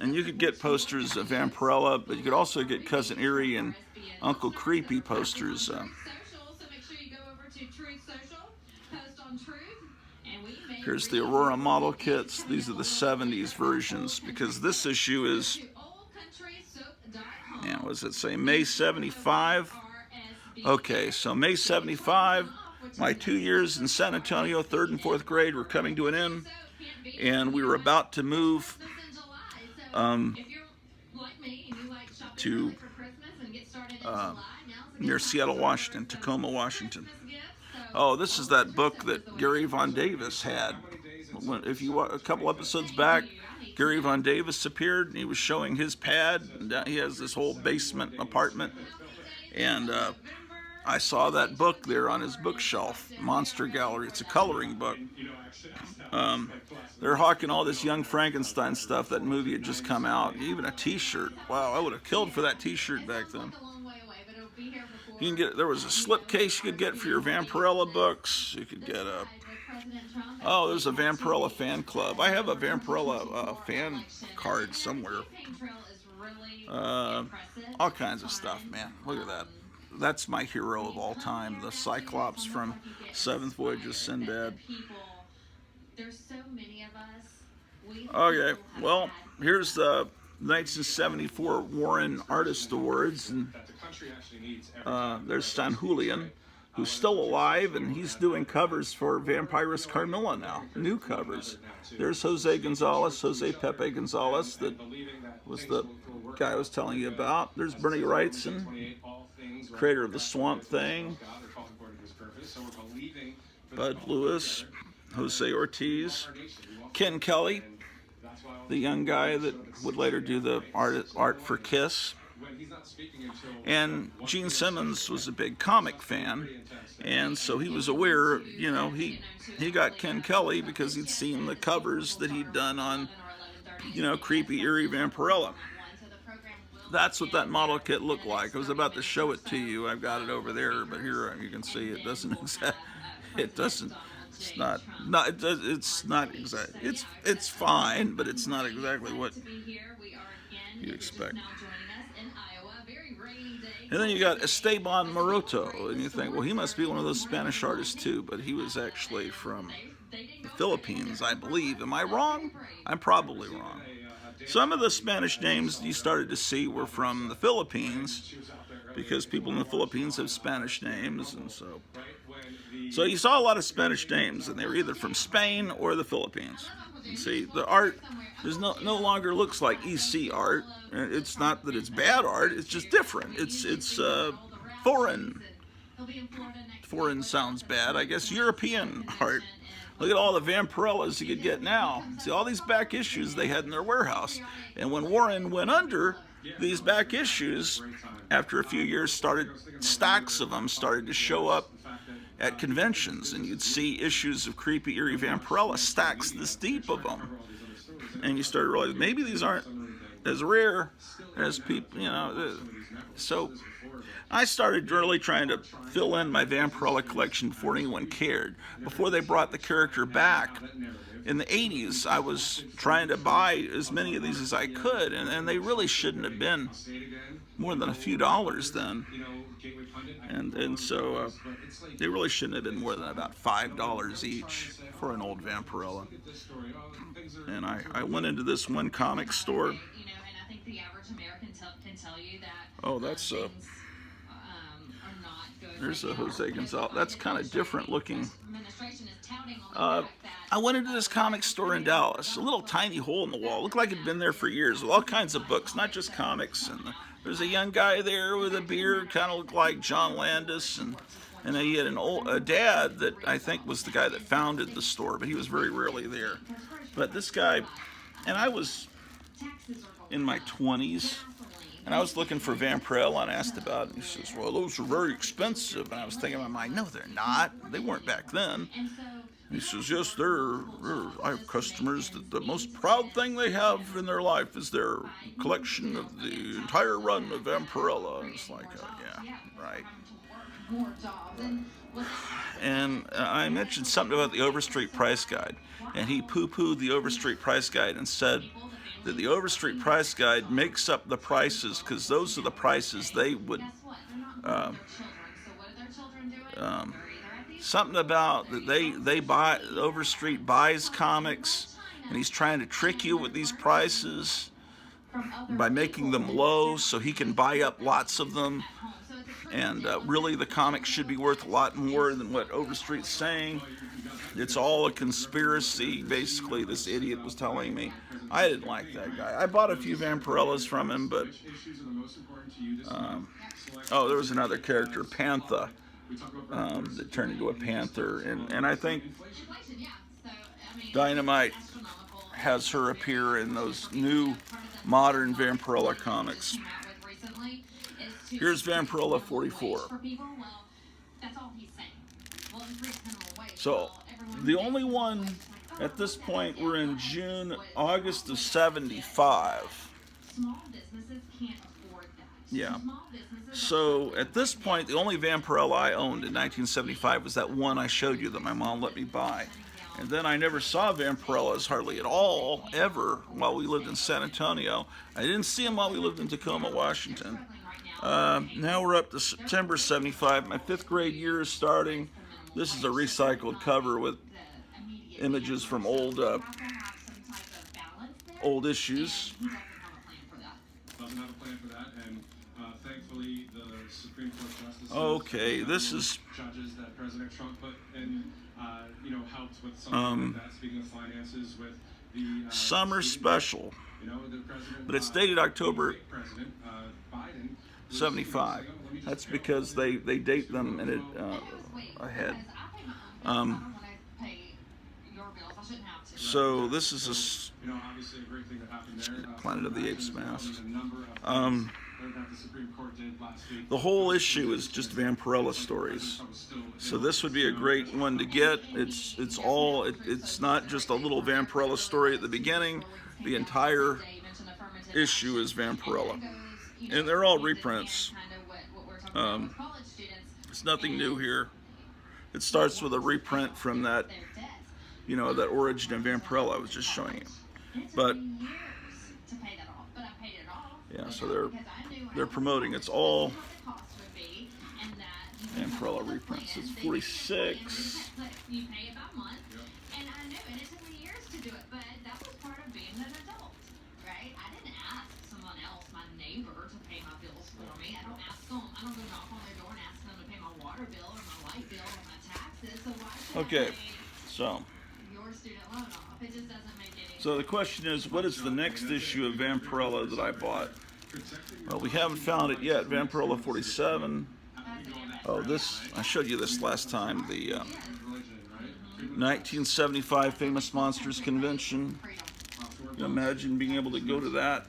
And you could get posters of Vampirella, but you could also get Cousin Erie and Uncle Creepy posters. Here's the Aurora model kits. These are the 70s versions, because this issue is, what does it say, May 75? Okay, so May 75, my 2 years in San Antonio, 3rd and 4th grade, were coming to an end, and we were about to move to near Seattle, Washington, Tacoma, Washington. Oh, this is that book that Gary Von Davis had. If you a couple episodes back, Gary Von Davis appeared, and he was showing his pad. And he has this whole basement apartment, and I saw that book there on his bookshelf, Monster Gallery. It's a coloring book. They're hawking all this Young Frankenstein stuff. That movie had just come out. Even a T-shirt. Wow, I would have killed for that T-shirt back then. You can get. There was a slipcase you could get for your Vampirella books. You could get a. Oh, there's a Vampirella fan club. I have a Vampirella fan card somewhere. All kinds of stuff, man. Look at that. That's my hero of all time, the Cyclops from Seventh Voyage of Sinbad. Okay, well, here's the 1974 Warren Artist Awards, and there's San Julian. who's still alive, and he's doing covers for Vampiress Carmilla now, new covers. There's Jose Gonzalez, Jose Pepe Gonzalez, that was the guy I was telling you about. There's Bernie Wrightson, creator of the Swamp Thing, Bud Lewis, Jose Ortiz, Ken Kelly, the young guy that would later do the art for Kiss. And Gene Simmons was a big comic fan, and so he was aware, you know, he got Ken Kelly because he'd seen the covers that he'd done on, you know, creepy, eerie Vampirella. That's what that model kit looked like. I was about to show it to you. I've got it over there, but here you can see it doesn't it's not exactly, it's fine, but it's not exactly what you expect. And then you got Esteban Maroto, and you think, well, he must be one of those Spanish artists too, but he was actually from the Philippines, I believe. Am I wrong? I'm probably wrong. Some of the Spanish names you started to see were from the Philippines, because people in the Philippines have Spanish names, and so you saw a lot of Spanish names, and they were either from Spain or the Philippines. You see, the art no longer looks like EC art. It's not that it's bad art, it's just different. It's foreign. Foreign sounds bad, I guess. European art. Look at all the Vampirellas you could get now. See all these back issues they had in their warehouse. And when Warren went under, these back issues, after a few years, stacks of them started to show up at conventions, and you'd see issues of creepy, eerie Vampirella, stacks this deep of them. And you started realizing maybe these aren't as rare as people, you know. So I started really trying to fill in my Vampirella collection before anyone cared. Before they brought the character back in the 80s, I was trying to buy as many of these as I could, and they really shouldn't have been more than a few dollars then. And so they really shouldn't have been more than about $5 each for an old Vampirella. And I went into this one comic store. Oh, that's there's a Jose Gonzalez. That's kind of different looking. I went into this comic store in Dallas, a little tiny hole in the wall. Looked like it'd been there for years, with all kinds of books, not just comics. And there's a young guy there with a beard, kind of looked like John Landis, and he had a dad that I think was the guy that founded the store, but he was very rarely there. But this guy, and I was in my 20s, and I was looking for Vampirella and asked about it. And he says, well, those are very expensive. And I was thinking in my mind, no, they're not. They weren't back then. And he says, yes, I have customers that the most proud thing they have in their life is their collection of the entire run of Vampirella. And it's like, yeah, right. And I mentioned something about the Overstreet Price Guide, and he poo-pooed the Overstreet Price Guide and said that the Overstreet Price Guide makes up the prices because those are the prices they would something about that they buy. Overstreet buys comics, and he's trying to trick you with these prices by making them low so he can buy up lots of them. And really, the comics should be worth a lot more than what Overstreet's saying. It's all a conspiracy, basically, this idiot was telling me. I didn't like that guy. I bought a few Vampirellas from him, but oh, there was another character, Panther, that turned into a panther, and I think Dynamite has her appear in those new modern Vampirella comics. Here's Vampirella 44. So the only one at this point, we're in August of 75. Yeah. So at this point, the only Vampirella I owned in 1975 was that one I showed you that my mom let me buy. And then I never saw Vampirellas hardly at all, ever, while we lived in San Antonio. I didn't see them while we lived in Tacoma, Washington. Now we're up to September 75. My 5th grade year is starting. This is a recycled cover with images from old issues. Doesn't have a plan for that, and thankfully respectfully, the Supreme Court justices, Okay, this is judges that President Trump put in, helped with something like that. Speaking of finances, with the summer special, the president, but it's dated October President Biden 75. That's because they date them in it ahead. So this is obviously a great thing that happened there. Planet of the Apes mask. A number of things that the Supreme Court did last week. The whole issue is just Vampirella stories. So this would be a great one to get. It's not just a little Vampirella story at the beginning. The entire issue is Vampirella, and they're all reprints. It's nothing new here. It starts with a reprint from that, that origin of Vampirella I was just showing you. But yeah, so they're promoting. It's all Vampirella reprints. It's 46. You pay about a month, and I knew, and it took me years to do it, but that was part of being an adult, right? I didn't ask someone else, my neighbor, to pay my bills for me. I don't go knock on their door and ask them to pay my water bill or my light bill or my taxes. So why should I pay your student loan off? It just doesn't make any sense. So the question is, what is the next issue of Vampirella that I bought? Well, we haven't found it yet. Vampirella 47. Oh, I showed you this last time. The 1975 Famous Monsters Convention. You imagine being able to go to that.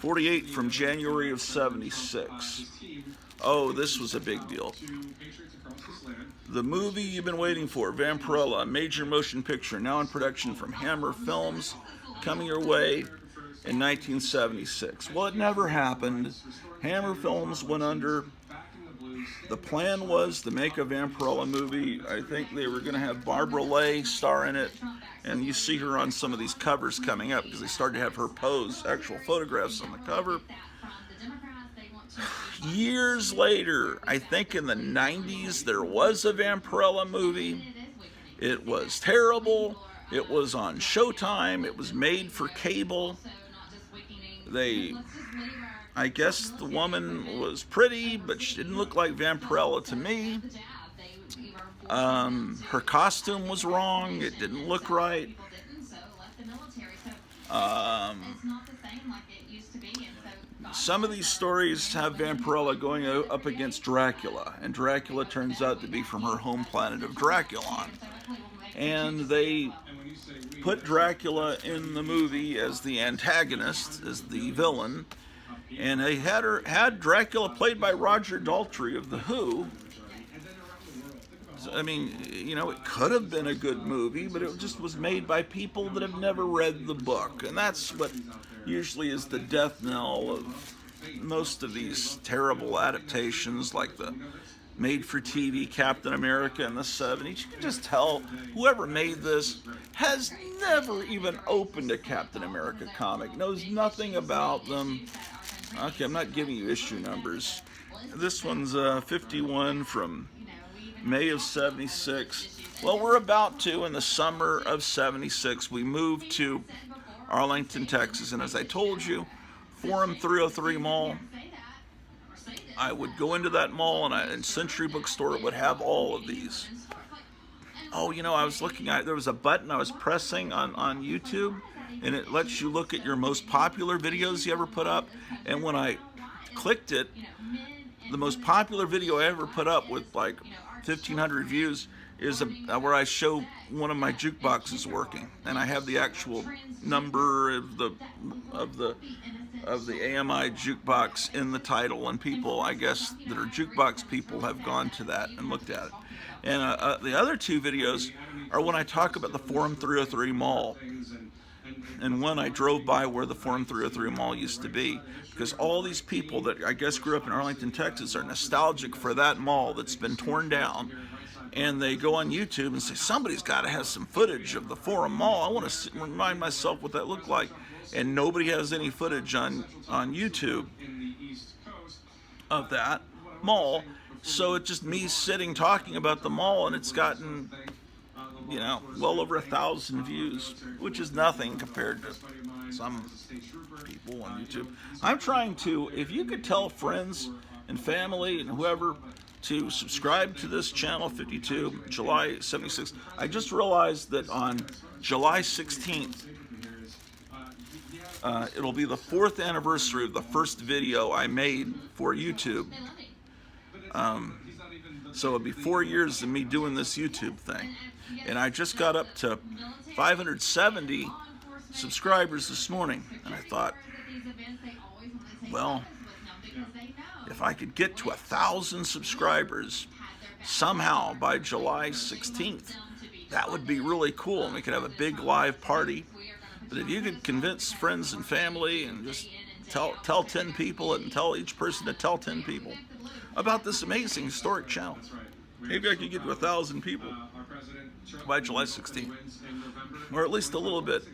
48 from January of 76. Oh, this was a big deal. The movie you've been waiting for, Vampirella, a major motion picture now in production from Hammer Films, coming your way in 1976. Well, it never happened. Hammer Films went under. The plan was to make a Vampirella movie. I think they were going to have Barbara Lay star in it, and you see her on some of these covers coming up because they started to have her pose, actual photographs on the cover. Years later, I think in the 90s, there was a Vampirella movie. It was terrible. It was on Showtime. It was made for cable. I guess the woman was pretty, but she didn't look like Vampirella to me. Her costume was wrong. It didn't look right. Some of these stories have Vampirella going up against Dracula, and Dracula turns out to be from her home planet of Draculon. And they put Dracula in the movie as the antagonist, as the villain, and they had Dracula played by Roger Daltrey of The Who. I mean, it could have been a good movie, but it just was made by people that have never read the book. And that's what usually is the death knell of most of these terrible adaptations, like the made-for-TV Captain America in the 70s. You can just tell whoever made this has never even opened a Captain America comic, knows nothing about them. Okay, I'm not giving you issue numbers. This one's 51 from May of 76. Well, we're about to, in the summer of 76, we moved to Arlington, Texas, and as I told you, Forum 303 Mall, I would go into that mall and Century Bookstore would have all of these. Oh, I was looking at, there was a button I was pressing on YouTube, and it lets you look at your most popular videos you ever put up. And when I clicked it, the most popular video I ever put up with like 1,500 views is where I show one of my jukeboxes working, and I have the actual number of the AMI jukebox in the title, and people, I guess, that are jukebox people have gone to that and looked at it. And the other two videos are when I talk about the Forum 303 Mall, and when I drove by where the Forum 303 Mall used to be, because all these people that I guess grew up in Arlington, Texas are nostalgic for that mall that's been torn down. And they go on YouTube and say, somebody's got to have some footage of the Forum Mall. I want to remind myself what that looked like. And nobody has any footage on YouTube of that mall. So it's just me sitting talking about the mall, and it's gotten, well over 1,000 views, which is nothing compared to some people on YouTube. I'm trying to, if you could tell friends and family and whoever to subscribe to this channel 52, July 76. I just realized that on July 16th, it'll be the 4th anniversary of the first video I made for YouTube. So it'll be 4 years of me doing this YouTube thing. And I just got up to 570 subscribers this morning. And I thought, well, if I could get to 1,000 subscribers somehow by July 16th, that would be really cool. And we could have a big live party. But if you could convince friends and family and just tell 10 people and tell each person to tell 10 people about this amazing historic channel, maybe I could get to 1,000 people by July 16th, or at least a little bit.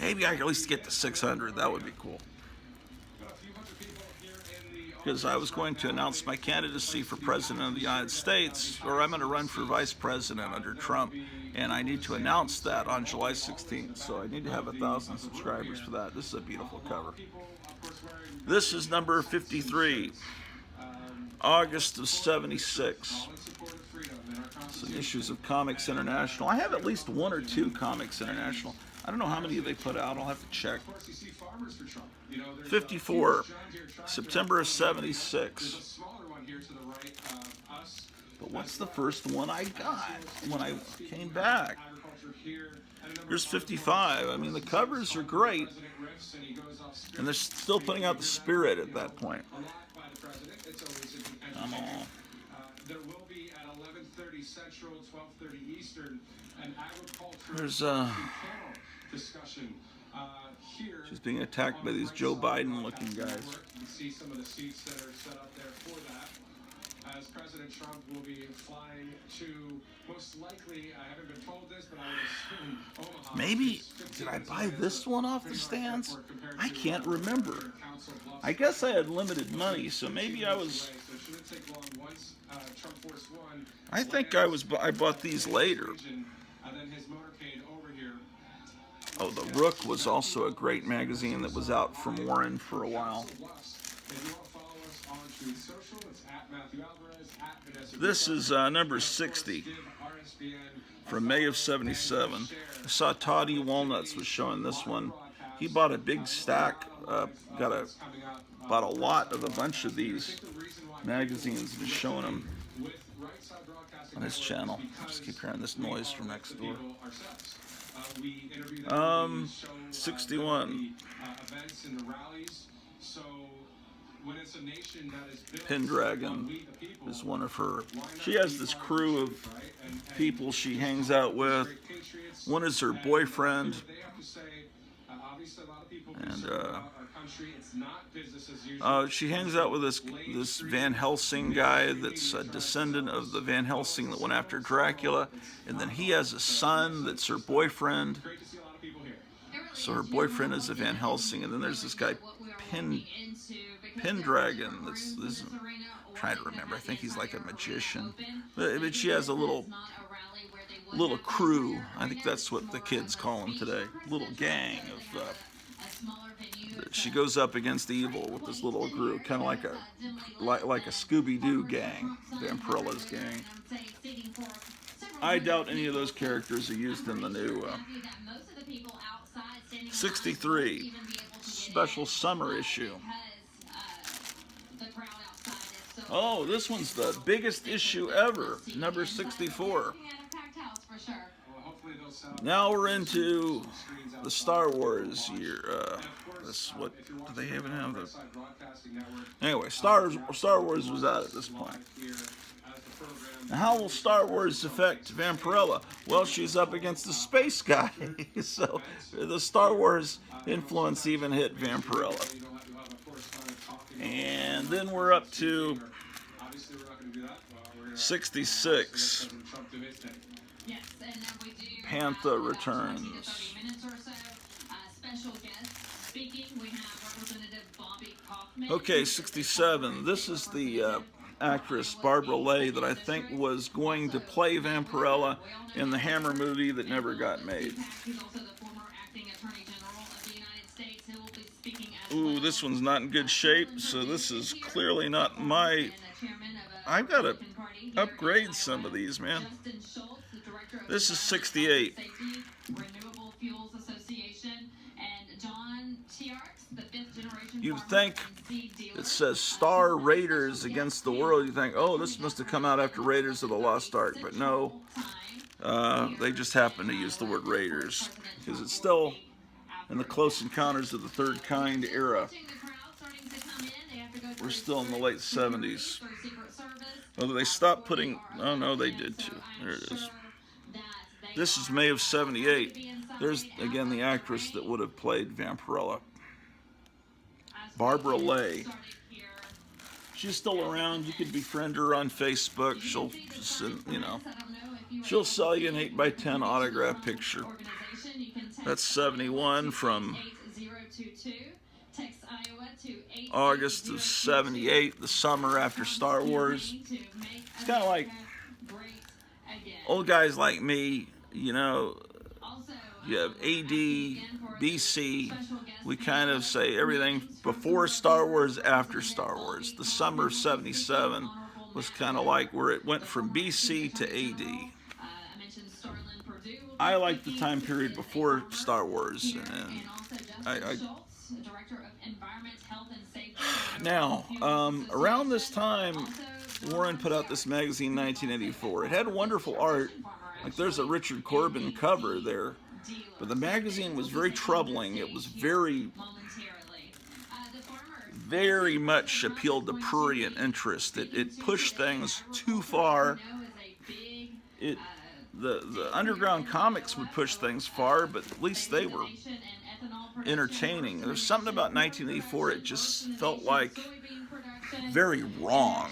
Maybe I could at least get to 600. That would be cool. Because I was going to announce my candidacy for President of the United States, or I'm going to run for Vice President under Trump, and I need to announce that on July 16th, so I need to have 1,000 subscribers for that. This is a beautiful cover. This is number 53, August of 76. Some issues of Comics International. I have at least 1 or 2 Comics International. I don't know how many they put out. I'll have to check. 54, September of 76. But what's the first one I got when I came back? Here's 55. I mean, the covers are great. And they're still putting out the Spirit at that point. Come on. There will be at 11:30 Central, 12:30 Eastern, an agriculture There's discussion here. she's being attacked by these Joe Biden-looking guys. You can see some of the seats that are set up there for that. As President Trump will be flying to, most likely, I haven't been told this, but I would assume Omaha. Maybe, did I buy this one off the stands? I can't remember. I guess I had limited money, so maybe I was... I think I bought these later. Oh, The Rook was also a great magazine that was out from Warren for a while. This is number 60 from May of 77. I saw Toddy Walnuts was showing this one. He bought a big stack, bought a lot of a bunch of these magazines and is showing them on his channel. I just keep hearing this noise from next door. 61. Pendragon is one of her. She has this crew of people she hangs out with. One is her boyfriend, and she hangs out with this Van Helsing guy that's a descendant of the Van Helsing that went after Dracula, and then he has a son that's her boyfriend. So her boyfriend is a Van Helsing, and then there's this guy Pendragon. I'm trying to remember. I think he's like a magician, but she has a little crew. I think that's what the kids call them today. Little gang of. She goes up against evil with this little group, kind of like a Scooby-Doo gang, Vampirella's gang. I doubt any of those characters are used in the new 63 special summer issue. Oh, this one's the biggest issue ever, number 64. Now we're into the Star Wars year. What do they even have? Anyway, Star Wars was out at this point. Now, how will Star Wars affect Vampirella? Well, she's up against the space guy, so the Star Wars influence even hit Vampirella. And then we're up to 66. Pantha returns. Okay, 67. This is the actress Barbara Lay that I think was going to play Vampirella in the Hammer movie that never got made. Ooh, this one's not in good shape, so this is clearly not my... I've got to upgrade some of these, man. This is 68. You'd think it says Star Raiders Against the World. You think, oh, this must have come out after Raiders of the Lost Ark. But no, they just happen to use the word Raiders because it's still in the Close Encounters of the Third Kind era. We're still in the late 70s. Although they stopped putting... Oh, no, they did too. There it is. This is May of 78. There's, again, the actress that would have played Vampirella. Barbara Lay. She's still around. You could befriend her on Facebook. She'll, you know, she'll sell you an 8x10 autograph picture. That's 71 from August of 78, the summer after Star Wars. It's kind of like old guys like me, you know, you have AD, BC. We kind of say everything before Star Wars, after Star Wars. The summer of 77 was kind of like where it went from BC to AD. I like the time period before Star Wars, and now, around this time, Warren put out this magazine, 1984. It had wonderful art. Like there's a Richard Corbin cover there, but the magazine was very troubling. It was very much appealed to prurient interest. It pushed things too far. The underground comics would push things far, but at least they were entertaining. There's something about 1984, it just felt like very wrong.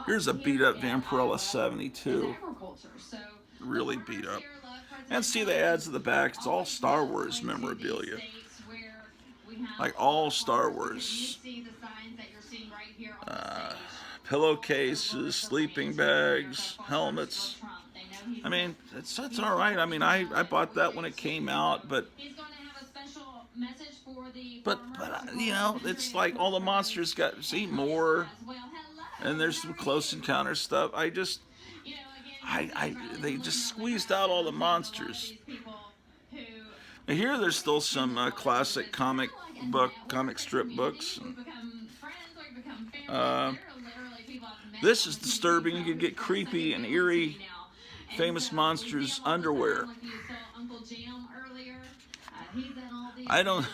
Here's a beat up Vampirella 72. Really beat up. And see the ads at the back, it's all Star Wars memorabilia. Like all Star Wars. Pillowcases, sleeping bags, helmets. I mean, it's alright. I mean, I bought that when it came out, but you know, it's like all the monsters got, see, more, and there's some Close Encounter stuff. They just squeezed out all the monsters. And here there's still some classic comic strip books. This is disturbing. You could get creepy and eerie. Famous Monsters underwear. I don't...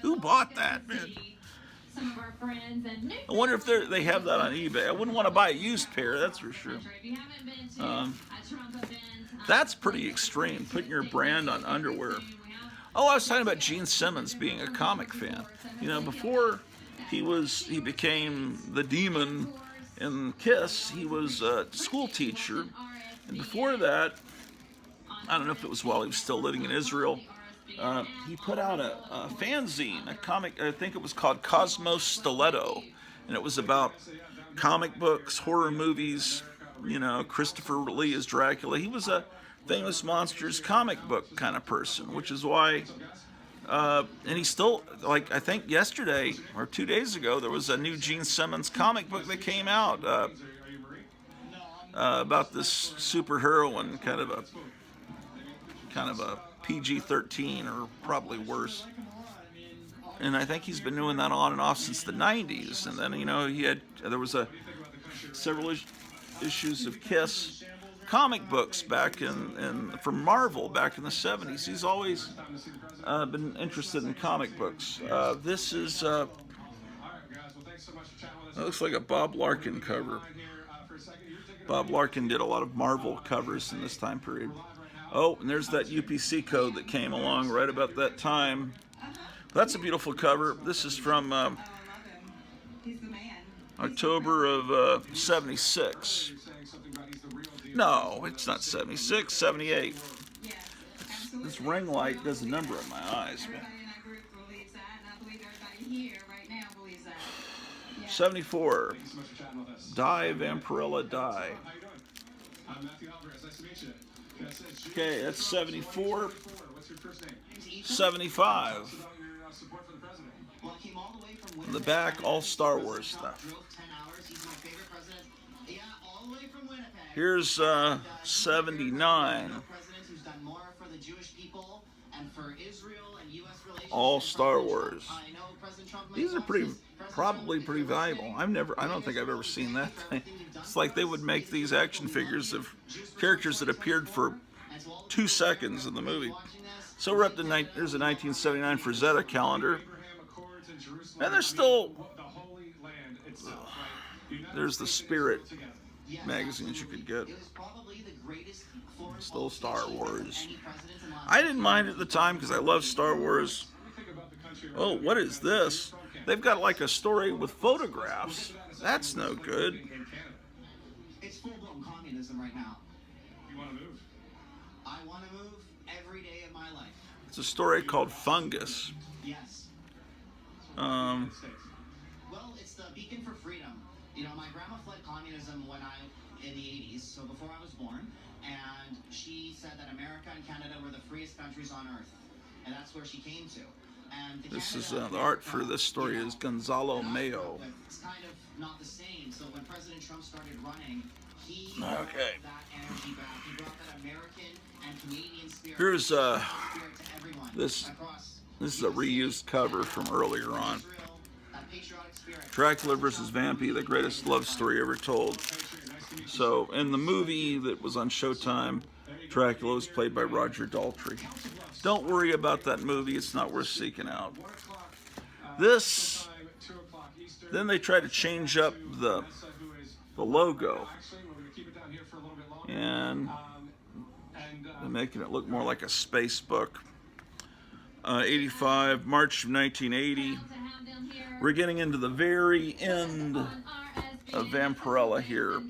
Who bought that, man? I wonder if they have that on eBay. I wouldn't want to buy a used pair, that's for sure. That's pretty extreme, putting your brand on underwear. Oh, I was talking about Gene Simmons being a comic fan. You know, before he became the demon in Kiss, he was a school teacher. And before that, I don't know if it was while he was still living in Israel, he put out a fanzine, a comic, I think it was called Cosmos Stiletto. And it was about comic books, horror movies, you know, Christopher Lee as Dracula. He was a Famous Monsters comic book kind of person, which is why, and he's still, like, I think yesterday or 2 days ago, there was a new Gene Simmons comic book that came out about this superheroine, kind of a PG-13 or probably worse. And I think he's been doing that on and off since the 90s. And then, you know, there was several issues of Kiss comic books back from Marvel back in the 70s. He's always been interested in comic books. This is it looks like a Bob Larkin cover. Bob Larkin did a lot of Marvel covers in this time period. Oh, and there's that UPC code that came along right about that time. That's a beautiful cover. This is from October of 76. No, it's not 76, 78. This ring light does a number on my eyes, man. 74. Die, Vampirella, die. Okay, that's 74. 75. support for the president. Well, I came all the way from In the Winnipeg, back, Canada. all Star President Wars Trump stuff. drove 10 hours. He's my favorite president. Yeah, all the way from Winnipeg. Here's He's my favorite 79. president who's done more for the Jewish people and for Israel and U.S. relations. All than Star President Wars. Trump. I know President Trump These are makes pretty, losses. President probably Trump, pretty if you're valuable. listening, I don't think I've ever seen that thing. everything you've done It's like for they us. would make these Thank you action for figures loving of Jews for characters that appeared for 2024, and to all the 2 people seconds in the that are movie. watching this, So we're up to, there's a 1979 Frazetta calendar. Abraham Accords in Jerusalem. And there's still, the Holy Land itself, right? United there's the States and Spirit Israel together. Yes, magazines you could get. It was probably the greatest foreign Still policy Star achievement of Wars. any president in the last I didn't mind it at the time because I love Star Wars. Think about the country Oh, what is this? They've got like a story with photographs. That's no good. in Canada. It's full-blown communism right now. You want to move? I want to move every day of my life. It's a story called Fungus. Yes. Um, States. Well, it's the beacon for freedom. You know, my grandma fled communism in the 80s, so before I was born, and she said that America and Canada were the freest countries on earth, and that's where she came to. And this is the art for this story is Gonzalo Mayo. It's kind of not the same. So when President Trump started running, he Okay. brought that energy back. He brought that American and Canadian spirit. Here's spirit to everyone this across is a reused cover from earlier on. Israel, that patriotic spirit. Dracula versus Vampy, the greatest love story ever told. So in the movie that was on Showtime, Dracula was played by Roger Daltrey. Don't worry about that movie, it's not worth seeking out. This, then they try to change up the logo, and they're making it look more like a space book. 85, March of 1980. We're getting into the very end of Vampirella here.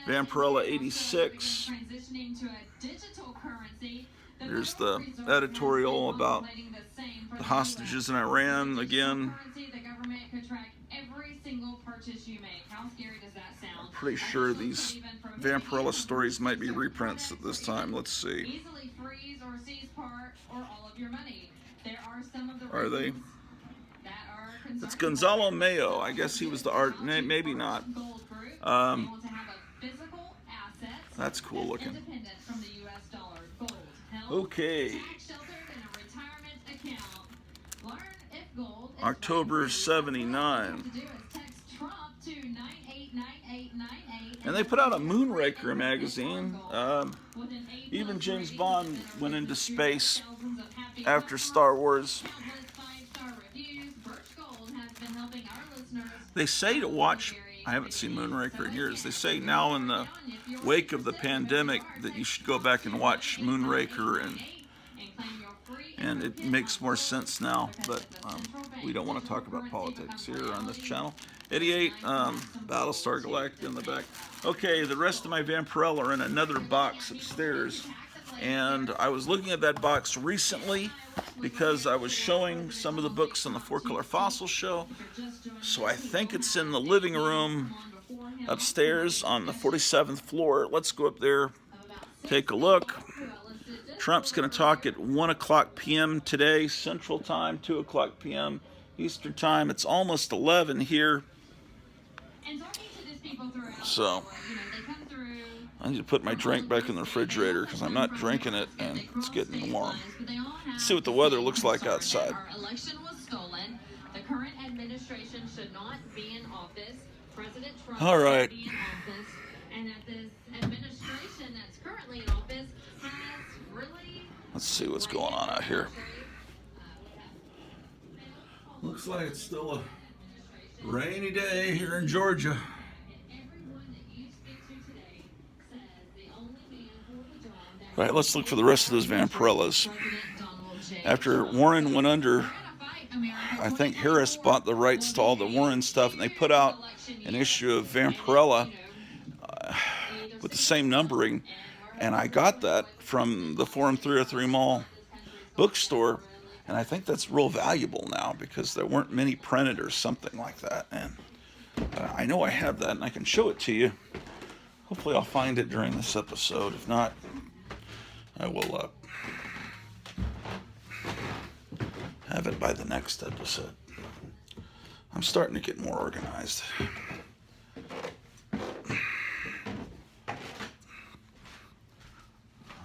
Vampirella 86. There's the editorial about the hostages in Iran again. I'm pretty sure these Vampirella stories might be reprints at this time. Let's see. Are they? It's Gonzalo Mayo. I guess he was the art. Maybe not. That's cool looking. Okay. October 79. And they put out a Moonraker magazine. Even James Bond went into space after Star Wars. They say to watch, I haven't seen Moonraker in years, they say now in the wake of the pandemic that you should go back and watch Moonraker, and it makes more sense now, but we don't want to talk about politics here on this channel. 88, Battlestar Galactica in the back. Okay, the rest of my Vampirella are in another box upstairs, and I was looking at that box recently because I was showing some of the books on the 4-Color Fossil show, so I think it's in the living room upstairs on the 47th floor. Let's go up there, take a look. Trump's going to talk at 1 o'clock p.m. today, Central Time, 2 o'clock p.m. Eastern Time. It's almost 11 here. So, I need to put my drink back in the refrigerator because I'm not drinking it and it's getting warm. Let's see what the weather looks like outside. Our election was stolen. The current administration should not be in office. President Trump All right. should be in office. And that this administration that's currently in office has really... Let's see what's going on out here. Looks like it's still a rainy day here in Georgia. All right, let's look for the rest of those Vampirellas. After Warren went under, I think Harris bought the rights to all the Warren stuff, and they put out an issue of Vampirella with the same numbering, and I got that from the Forum 303 Mall bookstore, and I think that's real valuable now because there weren't many printed or something like that, and I know I have that and I can show it to you. Hopefully I'll find it during this episode. If not, I will have it by the next episode. I'm starting to get more organized.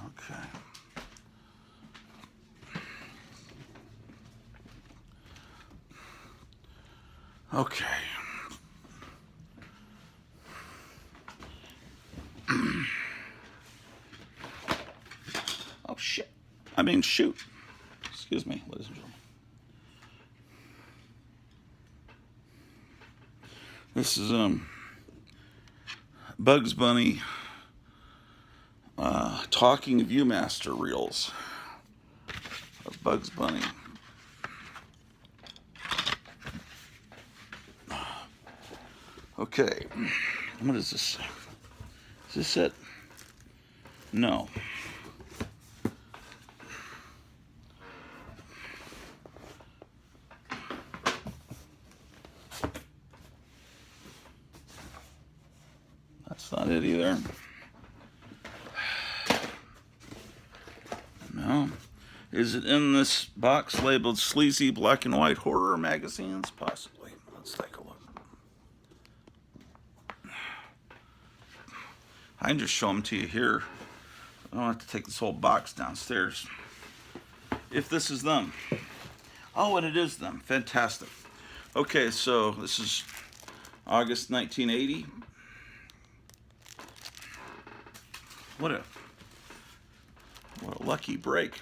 Okay. Okay. Oh shit. I mean shoot. Excuse me, ladies and gentlemen. This is Bugs Bunny talking Viewmaster reels of Bugs Bunny. Okay, what is this? Is this it? No. That's not it either. No. Is it in this box labeled Sleazy Black and White Horror Magazines? Possibly. Let's take a look. I can just show them to you here. I don't have to take this whole box downstairs. If this is them. Oh, and it is them. Fantastic. Okay, so this is August 1980. What a lucky break.